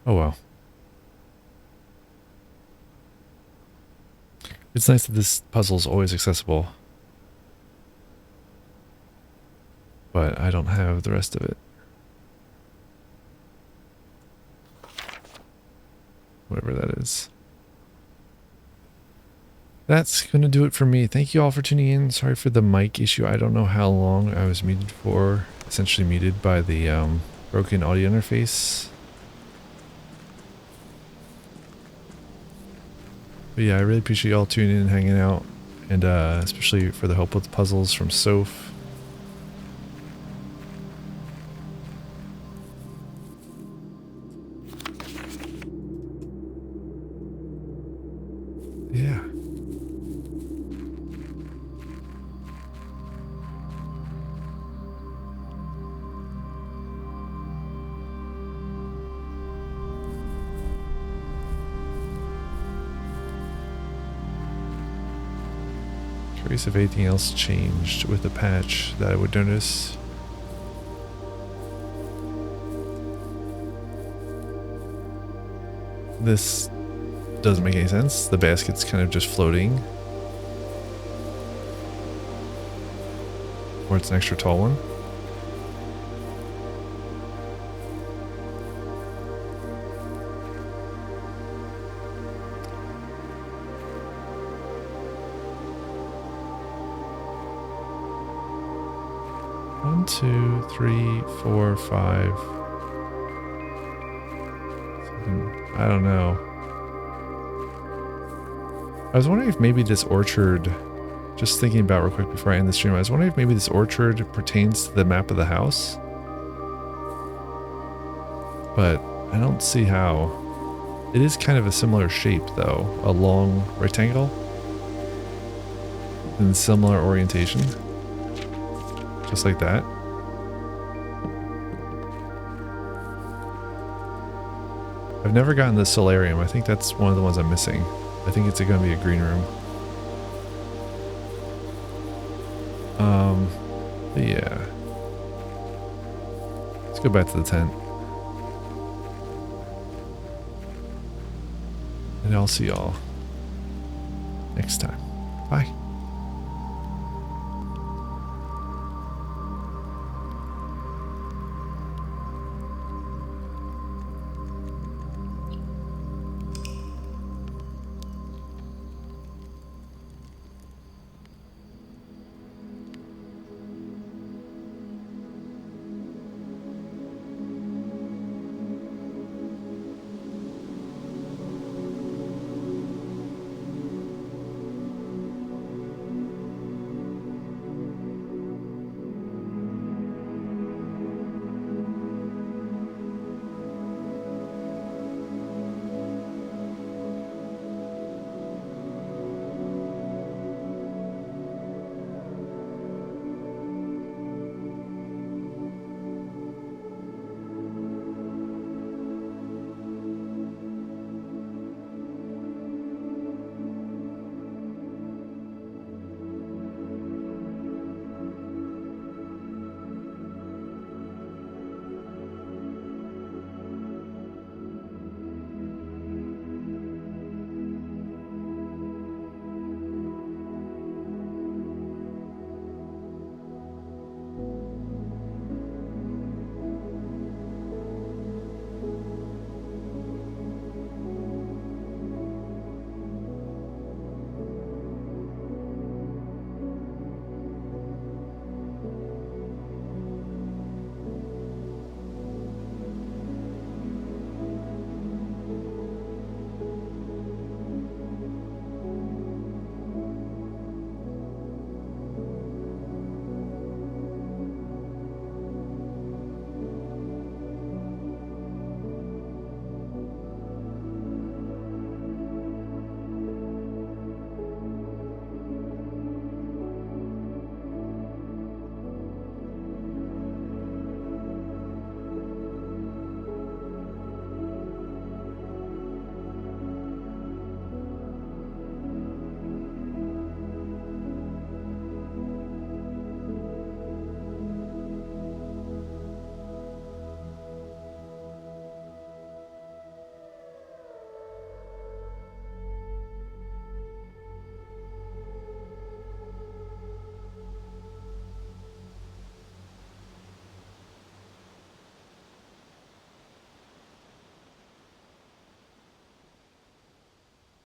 Oh, well. It's nice that this puzzle is always accessible. But I don't have the rest of it. Whatever that is. That's going to do it for me. Thank you all for tuning in. Sorry for the mic issue. I don't know how long I was muted for. Essentially muted by the broken audio interface. But yeah, I really appreciate y'all tuning in and hanging out. And especially for the help with the puzzles from Soph. Yeah. Curious if anything else changed with the patch that I would notice. This doesn't make any sense. The basket's kind of just floating. Or it's an extra tall one. 1, 2, 3, 4, 5. 7. I don't know. I was wondering if maybe this orchard, just thinking about real quick before I end the stream, I was wondering if maybe this orchard pertains to the map of the house. But I don't see how. It is kind of a similar shape though, a long rectangle in similar orientation, just like that. I've never gotten the solarium. I think that's one of the ones I'm missing. I think it's going to be a green room. But yeah. Let's go back to the tent. And I'll see y'all next time. Bye.